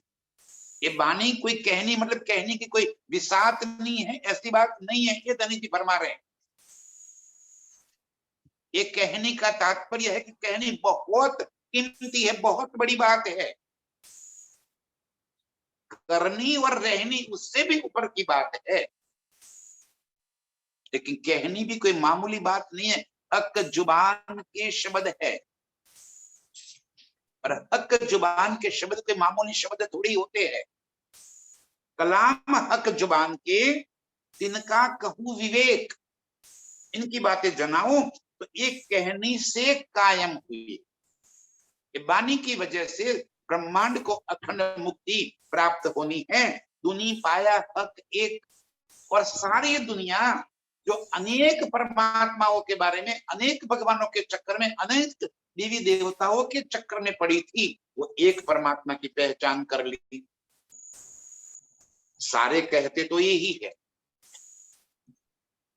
ये वाणी कोई कहनी, मतलब कहने की कोई विसात नहीं है, ऐसी बात नहीं है, ये धनी जी फरमा रहे हैं। ये कहने का तात्पर्य है कि कहनी बहुत कीमती है, बहुत बड़ी बात है। करनी और रहनी उससे भी ऊपर की बात है। लेकिन कहनी भी कोई मामूली बात नहीं है। हक जुबान के शब्द है, और हक जुबान के शब्द कोई मामूली शब्द थोड़ी होते हैं। कलाम हक जुबान के तिनका कहूं विवेक, इनकी बातें जनाऊं तो एक कहनी से कायम हुई। वाणी की वजह से ब्रह्मांड को अखंड मुक्ति प्राप्त होनी है। दुनी पाया हक एक। और सारी दुनिया जो अनेक परमात्माओं के बारे में, अनेक भगवानों के चक्कर में, अनेक देवी देवताओं के चक्कर में पड़ी थी, वो एक परमात्मा की पहचान कर ली। सारे कहते तो यही है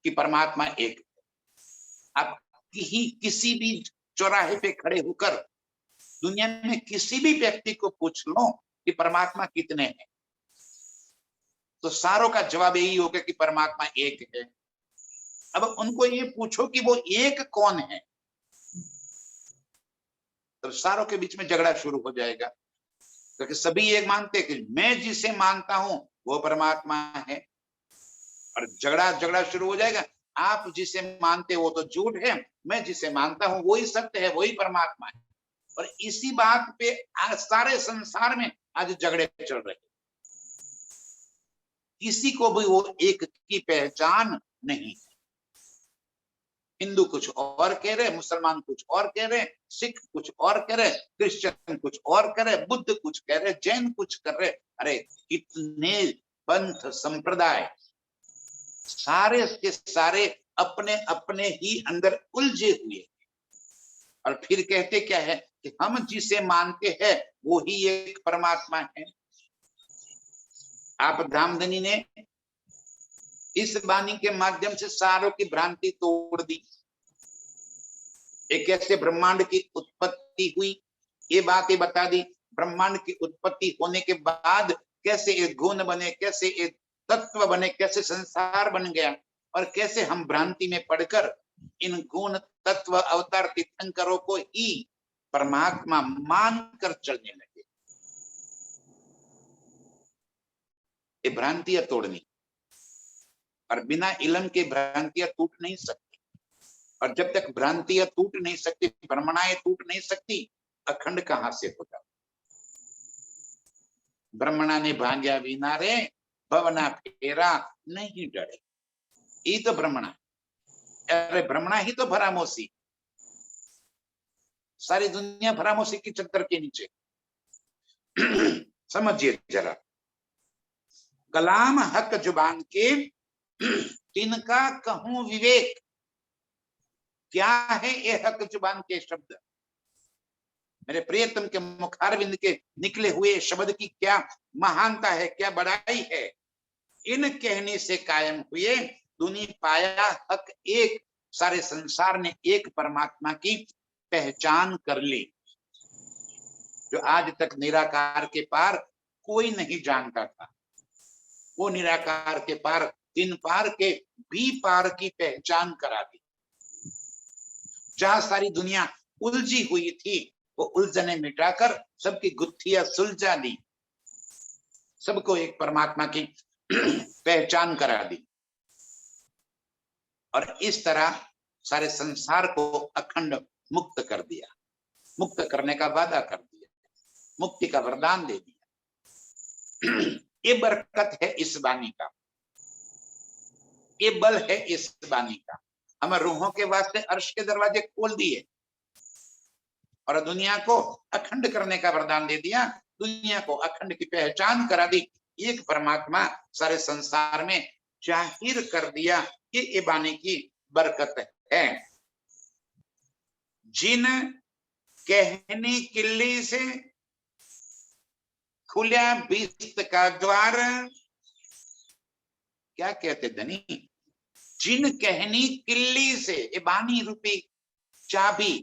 कि परमात्मा एक। आप किसी भी चौराहे पे खड़े होकर दुनिया में किसी भी व्यक्ति को पूछ लो कि परमात्मा कितने हैं, तो सारों का जवाब यही होगा कि परमात्मा एक है। अब उनको ये पूछो कि वो एक कौन है, तो सारों के बीच में झगड़ा शुरू हो जाएगा, क्योंकि सभी एक मानते हैं कि मैं जिसे मानता हूं वो परमात्मा है। और झगड़ा शुरू हो जाएगा। आप जिसे मानते हो वो तो झूठ है, मैं जिसे मानता हूं वही सत्य है, वही परमात्मा है। और इसी बात पे आज सारे संसार में आज झगड़े चल रहे हैं। किसी को भी वो एक की पहचान नहीं है। हिंदू कुछ और कह रहे, मुसलमान कुछ और कह रहे, सिख कुछ और कह रहे, क्रिश्चियन कुछ और कह रहे, बुद्ध कुछ कह रहे, जैन कुछ कर रहे। अरे कितने पंथ संप्रदाय, सारे के सारे अपने अपने ही अंदर उलझे हुए। और फिर कहते क्या है कि हम जिसे मानते हैं वो ही एक परमात्मा है। आप धामधनी ने इस वाणी के माध्यम से सारों की भ्रांति तोड़ दी। एक कैसे ब्रह्मांड की उत्पत्ति हुई ये बातें बता दी। ब्रह्मांड की उत्पत्ति होने के बाद कैसे एक गुण बने, कैसे एक तत्व बने, कैसे संसार बन गया, और कैसे हम भ्रांति में पड़कर इन गुण तत्व अवतार तीर्थंकरों को ही परमात्मा मानकर चलने लगे। ये भ्रांतियां तोड़नी, और बिना इल्म के भ्रांतियां टूट नहीं सकती। और जब तक भ्रांतियां टूट नहीं सकती, भ्रमणाएं टूट नहीं सकती, अखंड कहां से होगा। ब्रह्मणा ने भाग्या विना रे भवना फेरा नहीं डरे। ये तो ब्रह्मणा, अरे ब्रह्मणा ही तो भरामोशी, सारी दुनिया भरामोशी की चद्दर के नीचे। समझिए जरा, कलाम हक जुबान के तिनका कहूं विवेक। क्या है ये हक जुबान के शब्द, मेरे प्रियतम के मुखारविंद के निकले हुए शब्द की क्या महानता है, क्या बड़ाई है। इन कहने से कायम हुए दुनी पाया हक एक। सारे संसार ने एक परमात्मा की पहचान कर ली, जो आज तक निराकार के पार कोई नहीं जानता था। वो निराकार के पार तीन पार के बी पार की पहचान करा दी। जहां सारी दुनिया उलझी हुई थी वो उलझने मिटाकर सबकी गुत्थियां सुलझा दी, सबको एक परमात्मा की पहचान करा दी और इस तरह सारे संसार को अखंड मुक्त कर दिया, मुक्त करने का वादा कर दिया, मुक्ति का वरदान दे दिया। ये बरकत है इस वाणी का, ये बल है इस वाणी का। हम रूहों के वास्ते अर्श के दरवाजे खोल दिए और दुनिया को अखंड करने का वरदान दे दिया, दुनिया को अखंड की पहचान करा दी। एक परमात्मा सारे संसार में जाहिर कर दिया, ये वाणी की बरकत है। जिन कहनी किल्ली से खुला बिस्त का द्वार, क्या कहते धनी, जिन कहनी किल्ली से, ये वाणी रूपी चाबी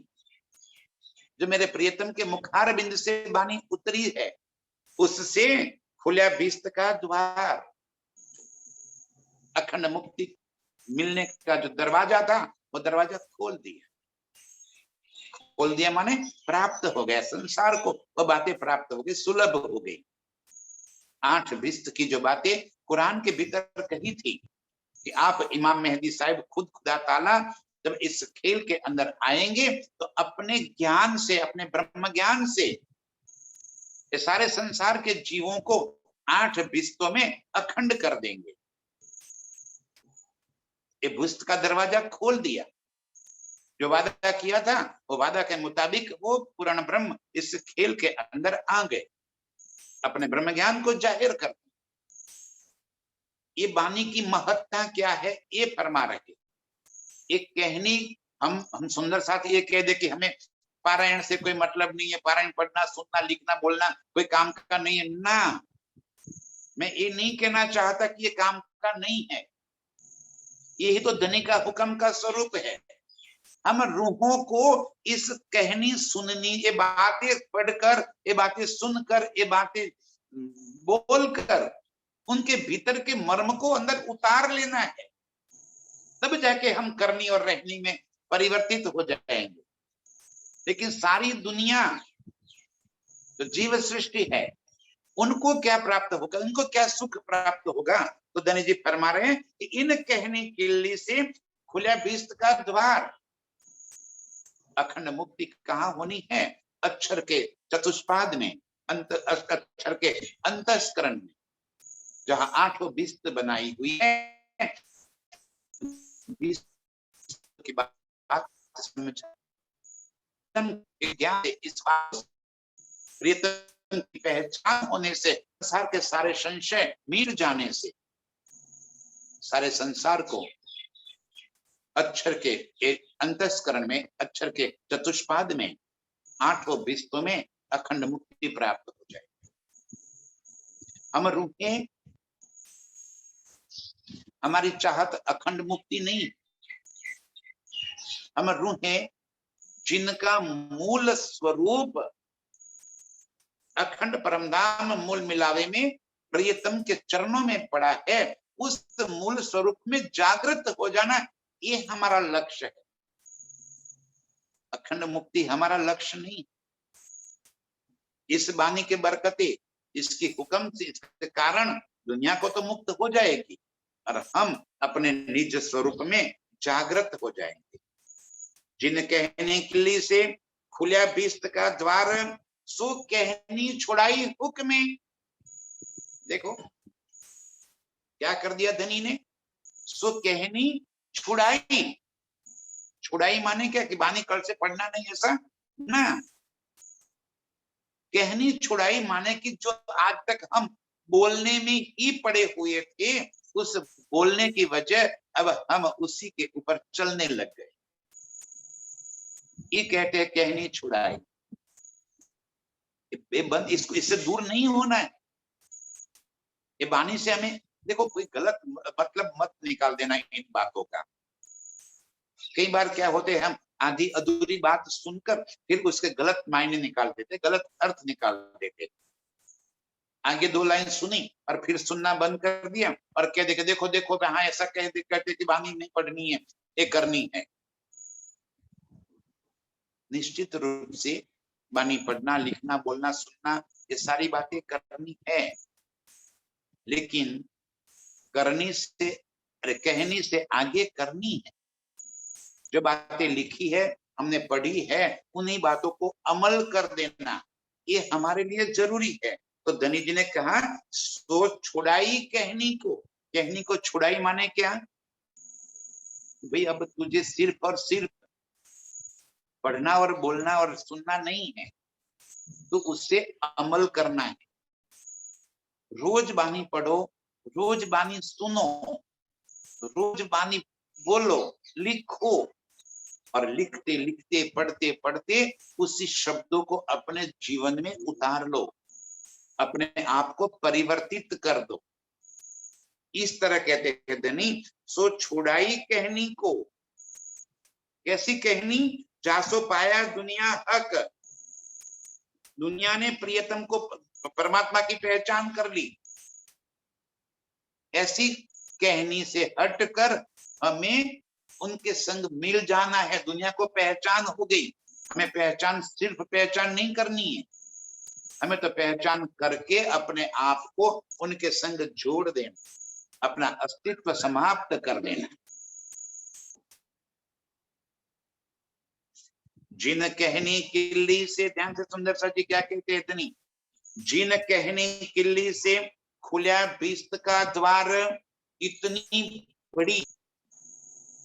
जो मेरे प्रियतम के मुखार बिंद से वाणी उतरी है, उससे खुला बिस्त का द्वार, अखंड मुक्ति मिलने का जो दरवाजा था वो दरवाजा खोल दिया। खोल दिया माने प्राप्त हो गया संसार को, वो बातें प्राप्त हो गई, सुलभ हो गई। 8 बिस्त की जो बातें कुरान के भीतर कही थी कि आप इमाम मेहदी साहिब खुद खुदा ताला जब इस खेल के अंदर आएंगे तो अपने ज्ञान से, अपने ब्रह्म ज्ञान से ये सारे संसार के जीवों को 8 बिस्तों में अखंड कर देंगे। ये बिस्त का दरवाजा खोल दिया, जो वादा किया था वो वादा के मुताबिक वो पूर्ण ब्रह्म इस खेल के अंदर आ गए, अपने ब्रह्म ज्ञान को जाहिर कर दिया। ये वाणी की महत्ता क्या है ये फरमा रहे। एक कहनी हम सुंदर साथ ये कह दे कि हमें पारायण से कोई मतलब नहीं है, पारायण पढ़ना, सुनना, लिखना, बोलना कोई काम का नहीं है ना, मैं ये नहीं कहना चाहता कि ये काम का नहीं है, यही तो धनी का हुक्म का स्वरूप है। हम रूहों को इस कहनी सुननी, ये बातें पढ़कर, ये बातें सुनकर, ये बातें बोलकर उनके भीतर के मर्म को अंदर उतार लेना है, तब जाके हम करनी और रहनी में परिवर्तित हो जाएंगे। लेकिन सारी दुनिया जो जीव सृष्टि है उनको क्या प्राप्त होगा, उनको क्या सुख प्राप्त होगा? तो धनी जी फरमा रहे हैं कि इन कहनी किल्ली से खुला बिस्त का द्वार। अखंड मुक्ति कहाँ होनी है? अक्षर के चतुष्पाद में, अक्षर के अंतस्करण में, जहां 8 बिस्त बनाई हुई है। की बात समझ ज्ञान से, इस प्रियतम की पहचान होने से, संसार के सारे संशय मिट जाने से, सारे संसार को अक्षर के एक अंतस्करण में, अक्षर के चतुष्पाद में, 8 बिस्तों में अखंड मुक्ति प्राप्त हो जाए। हम रूहें, हमारी चाहत अखंड मुक्ति नहीं, हम रूहें जिनका मूल स्वरूप अखंड परमधाम मूल मिलावे में प्रियतम के चरणों में पड़ा है, उस मूल स्वरूप में जागृत हो जाना, ये हमारा लक्ष्य है। अखंड मुक्ति हमारा लक्ष्य नहीं। इस वाणी के बरकते, इसके हुक्म से, इसके कारण दुनिया को तो मुक्त हो जाएगी और हम अपने निज स्वरूप में जागृत हो जाएंगे। जिन कहने किल्ली से खुला बिस्त का द्वार, सो कहनी छुड़ाई हुक्म में। देखो क्या कर दिया धनी ने, सो कहनी छुड़ाई। छुड़ाई माने क्या कि वाणी कल से पढ़ना नहीं, ऐसा ना। कहनी छुड़ाई माने कि जो आज तक हम बोलने में ही पड़े हुए थे, उस बोलने की वजह अब हम उसी के ऊपर चलने लग गए, ये कहते हैं कहनी छुड़ाई। बंद, इसको, इससे दूर नहीं होना है। ये वाणी से हमें, देखो कोई गलत मतलब मत निकाल देना इन बातों का। कई बार क्या होते हैं, हम आधी अधूरी बात सुनकर फिर उसके गलत मायने निकाल देते, गलत अर्थ निकाल देते। आगे 2 लाइन सुनी और फिर सुनना बंद कर दिया और कह दे देखो देखो हाँ ऐसा कहते कि वाणी नहीं पढ़नी है, ये करनी है। निश्चित रूप से वाणी पढ़ना, लिखना, बोलना, सुनना, ये सारी बातें करनी है, लेकिन करनी से कहनी से आगे करनी है। जो बातें लिखी है, हमने पढ़ी है, उन्हीं बातों को अमल कर देना, ये हमारे लिए जरूरी है। तो धनी जी ने कहा सो छुड़ाई कहनी को छुड़ाई माने क्या भाई, अब तुझे सिर्फ और सिर्फ पढ़ना और बोलना और सुनना नहीं है, तो उससे अमल करना है। रोज बानी पढ़ो, रोज बानी सुनो, रोज बानी बोलो, लिखो, और लिखते लिखते पढ़ते पढ़ते उसी शब्दों को अपने जीवन में उतार लो, अपने आप को परिवर्तित कर दो। इस तरह कहते हैं धनी सो छुड़ाई कहनी को। कैसी कहनी? जासो पाया दुनिया हक, दुनिया ने प्रियतम को परमात्मा की पहचान कर ली, ऐसी कहनी से हटकर हमें उनके संग मिल जाना है। दुनिया को पहचान हो गई, हमें पहचान सिर्फ पहचान नहीं करनी है, हमें तो पहचान करके अपने आप को उनके संग जोड़ देना, अपना अस्तित्व समाप्त कर देना। जिन कहनी किल्ली से, ध्यान से सुंदर सा जी क्या कहते हैं इतनी, जिन कहनी किल्ली से खुला बिस्त का द्वार, इतनी बड़ी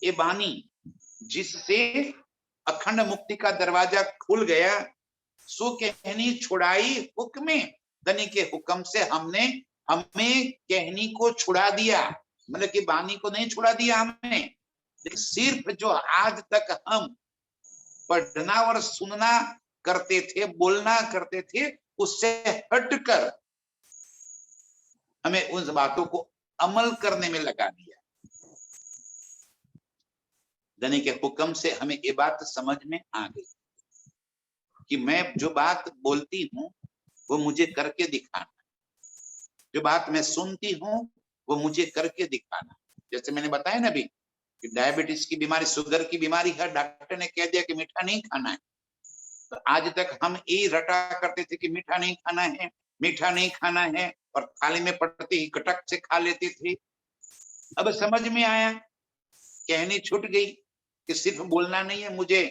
ये बानी जिससे अखंड मुक्ति का दरवाजा खुल गया। सो कहनी छुड़ाई हुक्म, धनी के हुक्म से हमने हमें कहनी को छुड़ा दिया, मतलब कि बानी को नहीं छुड़ा दिया हमें, सिर्फ जो आज तक हम पढ़ना और सुनना करते थे, बोलना करते थे, उससे हटकर हमें उन बातों को अमल करने में लगा दिया। धनी के हुक्म से हमें ये बात समझ में आ गई कि मैं जो बात बोलती हूँ वो मुझे करके दिखाना, जो बात मैं सुनती हूँ वो मुझे करके दिखाना। जैसे मैंने बताया ना अभी कि डायबिटीज की बीमारी, शुगर की बीमारी है, डॉक्टर ने कह दिया कि मीठा नहीं खाना है, तो आज तक हम ये रटा करते थे कि मीठा नहीं खाना है, मीठा नहीं खाना है, और थाली में पड़ते ही कटक से खा लेते थे। अब समझ में आया, कहनी छूट गई कि सिर्फ बोलना नहीं है, मुझे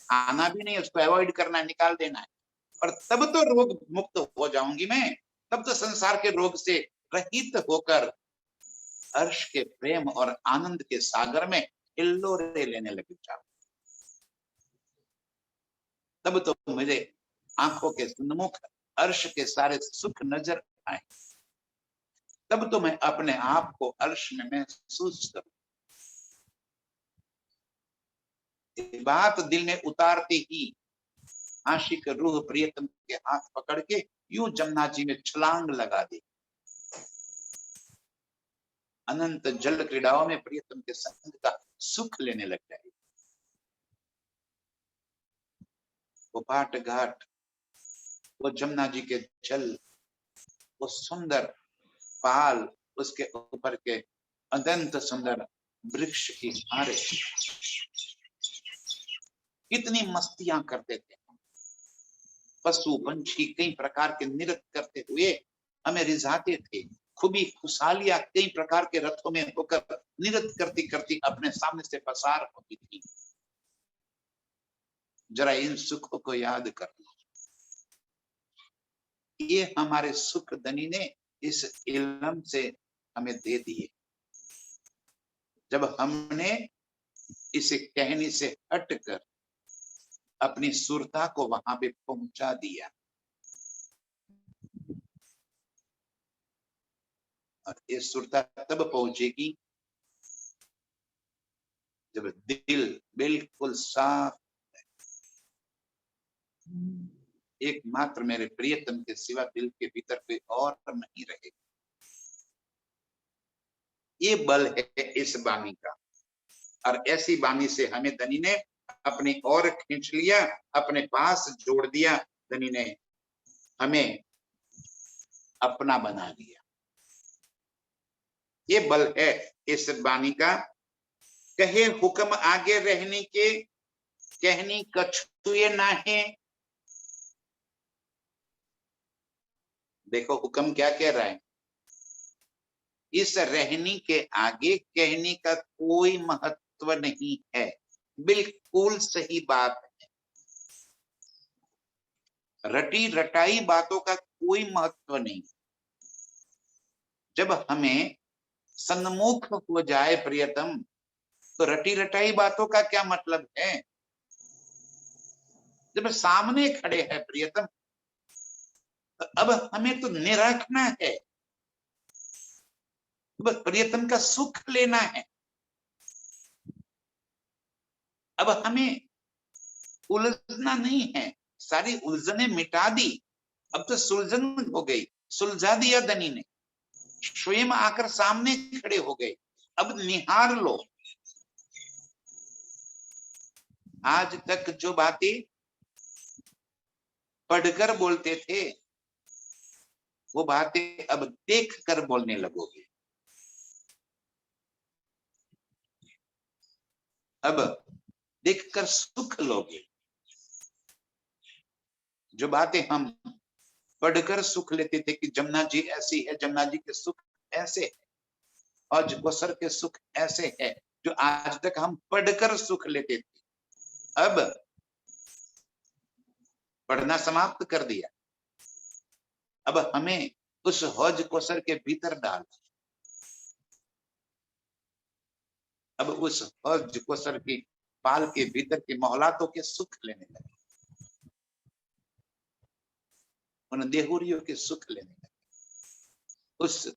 खाना भी नहीं, उसको अवॉइड करना, निकाल देना है, और तब तो रोग मुक्त हो जाऊंगी मैं, तब तो संसार के रोग से रहित होकर अर्श के प्रेम और आनंद के सागर में हिल्लोरे लेने लग जाऊं। तब तो मुझे आंखों के सन्मुख अर्श के सारे सुख नजर आए, तब तो मैं अपने आप को अर्श में महसूस करूं। बात दिल में उतारते ही आशिक रूह प्रियतम के हाथ पकड़ के यूं जमुना जी में छलांग लगा दी, अनंत जल क्रीड़ाओं में प्रियतम के संग का सुख लेने लग जाए। वो पाट घाट, वो जमुना जी के जल, वो सुंदर पाल, उसके ऊपर के अनंत सुंदर वृक्ष की हारे, कितनी मस्तियां करते थे। पशु पंछी कई प्रकार के नृत्य करते हुए हमें रिझाते थे, खूबी खुशहालियां कई प्रकार के रथों में होकर नृत्य करती करती अपने सामने से पसार होती थी। जरा इन सुखों को याद कर लो, ये हमारे सुख धनी ने इस इल्म से हमें दे दिए, जब हमने इसे कहने से हटकर अपनी सुरता को वहां पे पहुंचा दिया। और ये सुरता तब पहुंचेगी जब दिल बिल्कुल साफ, एकमात्र मेरे प्रियतम के सिवा दिल के भीतर कोई और नहीं रहेगा। ये बल है इस बानी का, और ऐसी बानी से हमें धनी ने अपनी ओर खींच लिया, अपने पास जोड़ दिया। धनी ने हमें अपना बना लिया। ये बल है इस वाणी का। कहे हुक्म आगे रहने के, कहनी कछुए नाहे। देखो हुक्म क्या कह रहा है, इस रहनी के आगे कहने का कोई महत्व नहीं है। बिल्कुल सही बात है, रटी रटाई बातों का कोई महत्व नहीं। जब हमें सन्मुख हो जाए प्रियतम, तो रटी रटाई बातों का क्या मतलब है। जब सामने खड़े हैं प्रियतम, तो अब हमें तो निरखना है, अब प्रियतम का सुख लेना है। अब हमें उलझना नहीं है, सारी उलझने मिटा दी, अब तो सुलझन हो गई, सुलझा दिया धनी ने, स्वयं आकर सामने खड़े हो गए। अब निहार लो, आज तक जो बातें पढ़कर बोलते थे, वो बातें अब देख कर बोलने लगोगे। अब देखकर सुख लोगे। जो बातें हम पढ़कर सुख लेते थे कि जमुना जी ऐसी है, जमुना जी के सुख ऐसे है, और गोसर के सुख ऐसे है, जो आज तक हम पढ़कर सुख लेते थे, अब पढ़ना समाप्त कर दिया। अब हमें उस हौज कोसर के भीतर डाल, अब उस हौज कोसर की पाल के भीतर के मोहलातों के सुख लेने लगे, उन देहुरियों के सुख लेने लगे। उस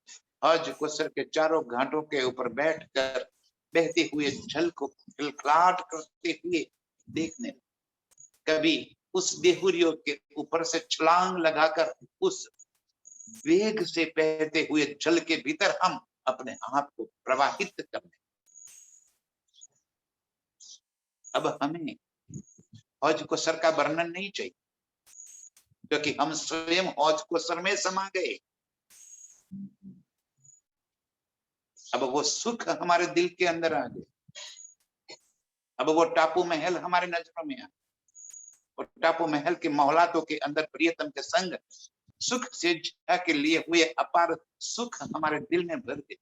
हौज कोसर के चारों घाटों के ऊपर बैठकर बहते हुए जल को खिलखिलाट करते हुए देखने लगे। कभी उस देहुरियों के ऊपर से छलांग लगाकर उस वेग से बहते हुए जल के भीतर हम अपने आप को प्रवाहित करने। अब हमें हौज कोसर का वर्णन नहीं चाहिए, क्योंकि हम स्वयं हौज कोसर में समा गए। अब वो सुख हमारे दिल के अंदर आ गए। अब वो टापू महल हमारे नजरों में आ, और टापू महल के मोहलातों के अंदर प्रियतम के संग सुख से के लिए हुए अपार सुख हमारे दिल में भर गए।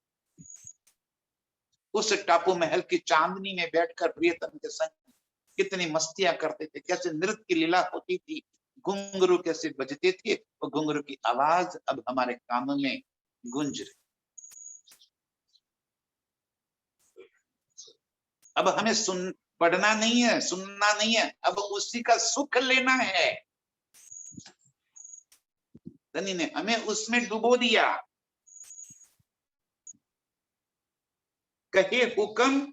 उस टापू महल की चांदनी में बैठकर प्रियतम के संग कितनी मस्तियां करते थे, कैसे नृत्य की लीला होती थी, घुंघरू कैसे बजते थे, और घुंघरू की आवाज अब हमारे कानों में गूंज रही। अब हमें पढ़ना नहीं है, सुनना नहीं है, अब उसी का सुख लेना है। धनी ने हमें उसमें डुबो दिया। कहे हुक्म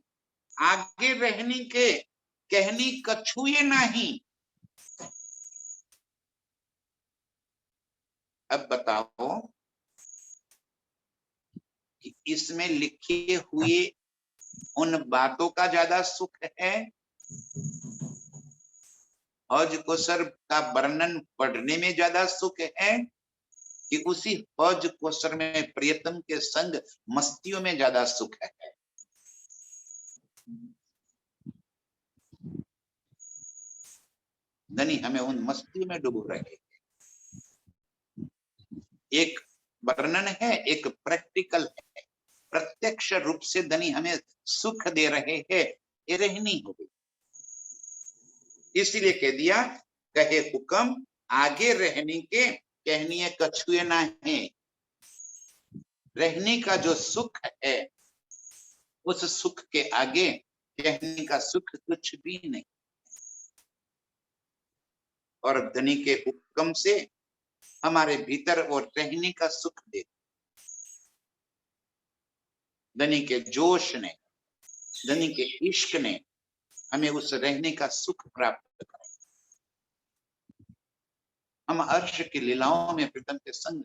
आगे रहने के, कहनी कछुए नहीं। अब बताओ कि इसमें लिखे हुए उन बातों का ज्यादा सुख है, हौज कोसर का वर्णन पढ़ने में ज्यादा सुख है, कि उसी हौज कोसर में प्रियतम के संग मस्तियों में ज्यादा सुख है। धनी हमें उन मस्तियों में डुबो रहे। एक वर्णन है, एक प्रैक्टिकल है, प्रत्यक्ष रूप से धनी हमें सुख दे रहे हैं, ये रहनी हो गई। इसीलिए कह दिया, कहे हुक्म आगे रहने के, कहनी कछुए ना है। रहने का जो सुख है, उस सुख के आगे कहने का सुख कुछ भी नहीं। और धनी के हुक्म से हमारे भीतर वो रहने का सुख दे, धनी के जोश ने, धनी के इश्क ने हमें उस रहने का सुख प्राप्त करा। हम अर्श की लीलाओं में प्रीतम के संग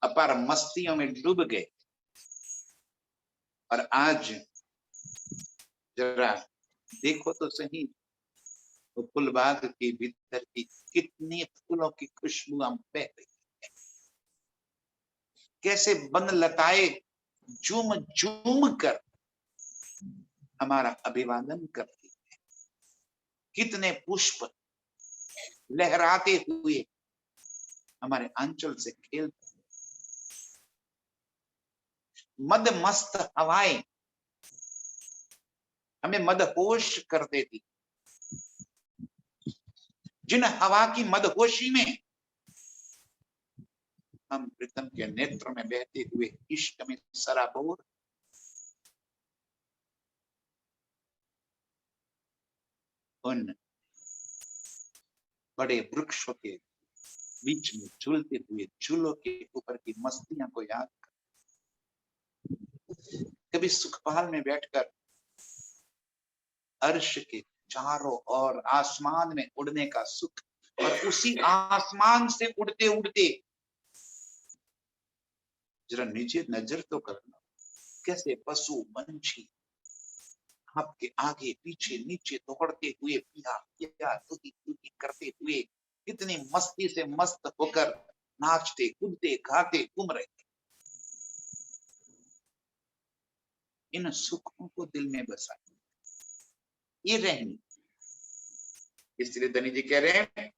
अपार मस्तियों में डूब गए। और आज जरा देखो तो सही, वो फूलबाग के भीतर की कितनी फूलों की खुशबू हम बह रही है। कैसे वन लताएं झूम झूम कर हमारा अभिवादन करती है, कितने पुष्प लहराते हुए हमारे आंचल से खेलते, मद मस्त हवाएं हमें मदहोश कर देती। जिन हवा की मदहोशी में हम प्रीतम के नेत्र में बहते हुए इश्क में सराबोर, उन बड़े वृक्षों के बीच में झूलते हुए झूलों के ऊपर की मस्तियां को याद कर, कभी सुखपाल में बैठकर अर्श के चारों ओर आसमान में उड़ने का सुख, और उसी आसमान से उड़ते उड़ते जरा नीचे नजर तो करना, कैसे पशु पंछी आपके आगे पीछे नीचे दौड़ते हुए पिया पिया तुकी तुकी करते हुए कितनी मस्ती से मस्त होकर नाचते कूदते गाते घूम रहे। इन सुखों को दिल में बसा, ये रहनी। इसलिए धनी जी कह रहे हैं,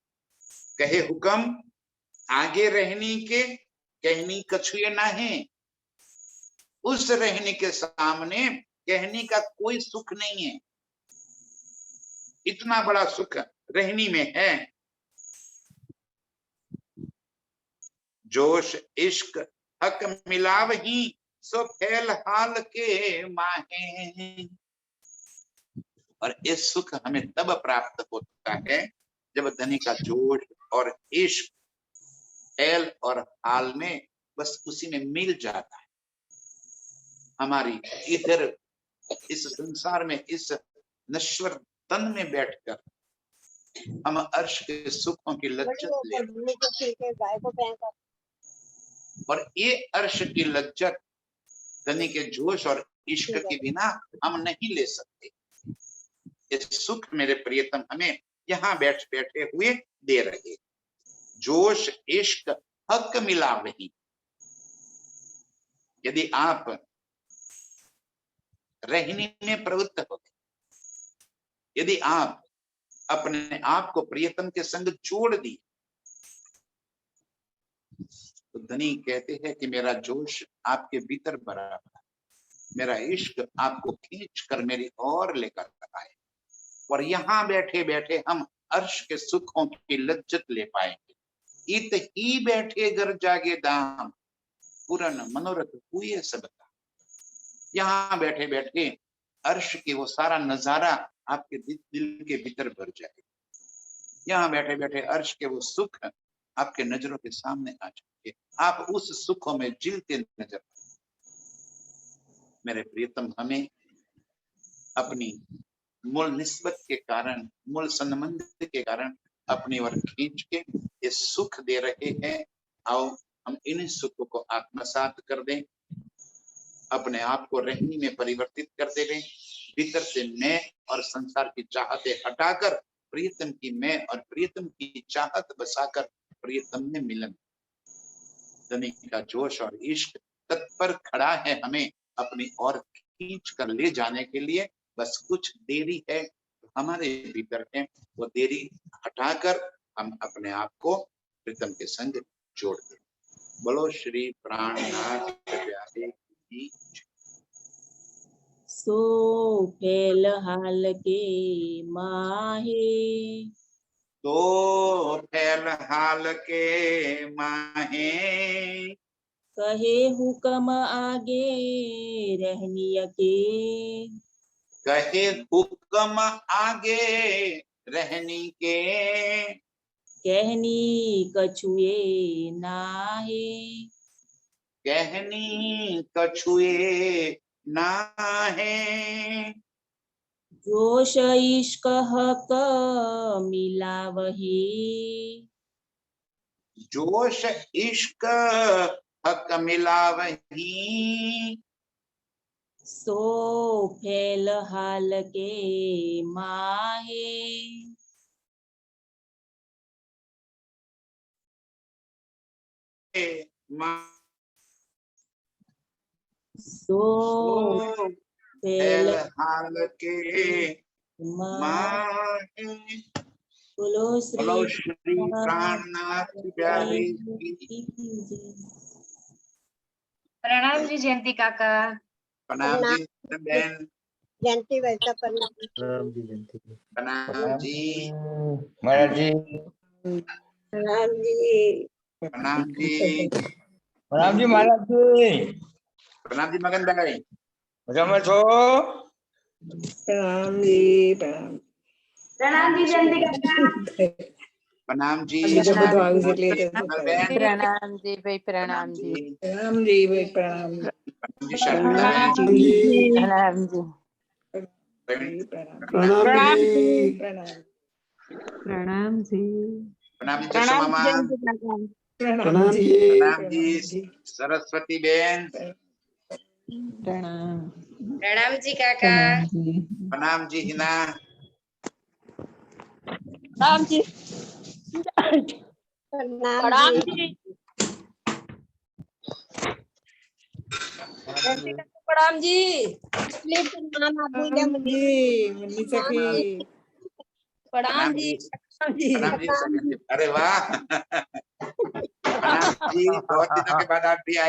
कहे हुक्म आगे रहनी के कहनी कछुए ना है। उस रहनी के सामने कहनी का कोई सुख नहीं है। इतना बड़ा सुख रहनी में है। जोश इश्क हक मिलाव ही सो फैल हाल के माहे। और इस सुख हमें तब प्राप्त होता है जब धनी का जोश और इश्क फैल और हाल में बस उसी में मिल जाता है। हमारी इधर इस संसार में इस नश्वर तन में बैठकर हम अर्श के सुखों की लज्जत ले, और ये अर्श की लज्जत धनी के जोश और इश्क के बिना हम नहीं ले सकते। ये सुख मेरे प्रियतम हमें यहाँ बैठ बैठे हुए दे रहे। जोश इश्क हक मिला वही। यदि आप रहनी में प्रवृत्त हो गए, यदि आप अपने आप को प्रियतम के संग जोड़ दिए, तो धनी कहते हैं कि मेरा जोश आपके भीतर भरा, मेरा इश्क आपको खींच कर मेरी ओर लेकर आए, और यहाँ बैठे बैठे हम अर्श के सुखों की लज्जत ले पाएंगे। इत ही बैठे घर जागे दाम पूरन मनोरथ हुए सबका। यहाँ बैठे बैठे अर्श की वो सारा नजारा आपके दिल के भीतर भर जाए। यहाँ बैठे बैठे अर्श के वो सुख आपके नजरों के सामने आ जाएंगे, आप उस सुखों में जिलते नजर। मेरे प्रियतम हमें अपनी मूल निस्बत के कारण, मूल संबंध के कारण अपनी ओर खींच के ये सुख दे रहे हैं। आओ हम इन सुखों को आत्मसात कर दें, अपने आप को रहनी में परिवर्तित कर दे रहे, भीतर से मैं और संसार की चाहते हटाकर प्रियतम की मैं और प्रियतम की चाहत बसाकर प्रियतम में मिलन। धनी का जोश और इश्क तत्पर खड़ा है हमें अपनी ओर खींच कर ले जाने के लिए। बस कुछ देरी है हमारे भीतर है, वो देरी हटाकर हम अपने आप को प्रीतम के संग जोड़ दें। बोलो श्री प्राणनाथ प्यारे की। सो फैल हाल के माहे, तो फैल हाल के माहे, कहे हुक्म आगे रहनिय के, कहे हुक्म आगे रहनी के, कहनी कछुए नाहे, कहनी कछुए ना है। जोश इश्क हक मिला वही, जोश इश्क हक मिला वही, सो फैल हाल के माहे। सो सो फेल हाल के माहे। बोलो बोलो श्री श्री प्राणनाथ प्यारे की। प्रणाम जी जयंती काका। प्रणाम जी बहन। जयंती वैसा प्रणाम। प्रणाम जी। महाराज जी प्रणाम जी। प्रणाम जी। महाराज जी प्रणाम जी मगन भाई। मजाમાં છો? प्रणाम जी। प्रणाम प्रणाम जी जयंती काका। प्रणाम जी। બીજો બધું આવી છે એટલે बहन। प्रणाम जी भाई प्रणाम जी प्रणाम जी भाई प्रणाम। जी शर्मा बहन। प्रणाम जी प्रणाम जी। प्रणाम जी प्रणाम जी जसो मामा। प्रणाम जी। प्रणाम जी सरस्वती बहन। प्रणाम प्रणाम जी काका। प्रणाम जी हिना। प्रणाम जी प्रणाम जी। प्रणाम जी प्रणाम जी मुन्नी सखी। प्रणाम जी। प्रणाम जी। अरे वाह। प्रणाम जी बहुत दिनों के बाद आप भी आए।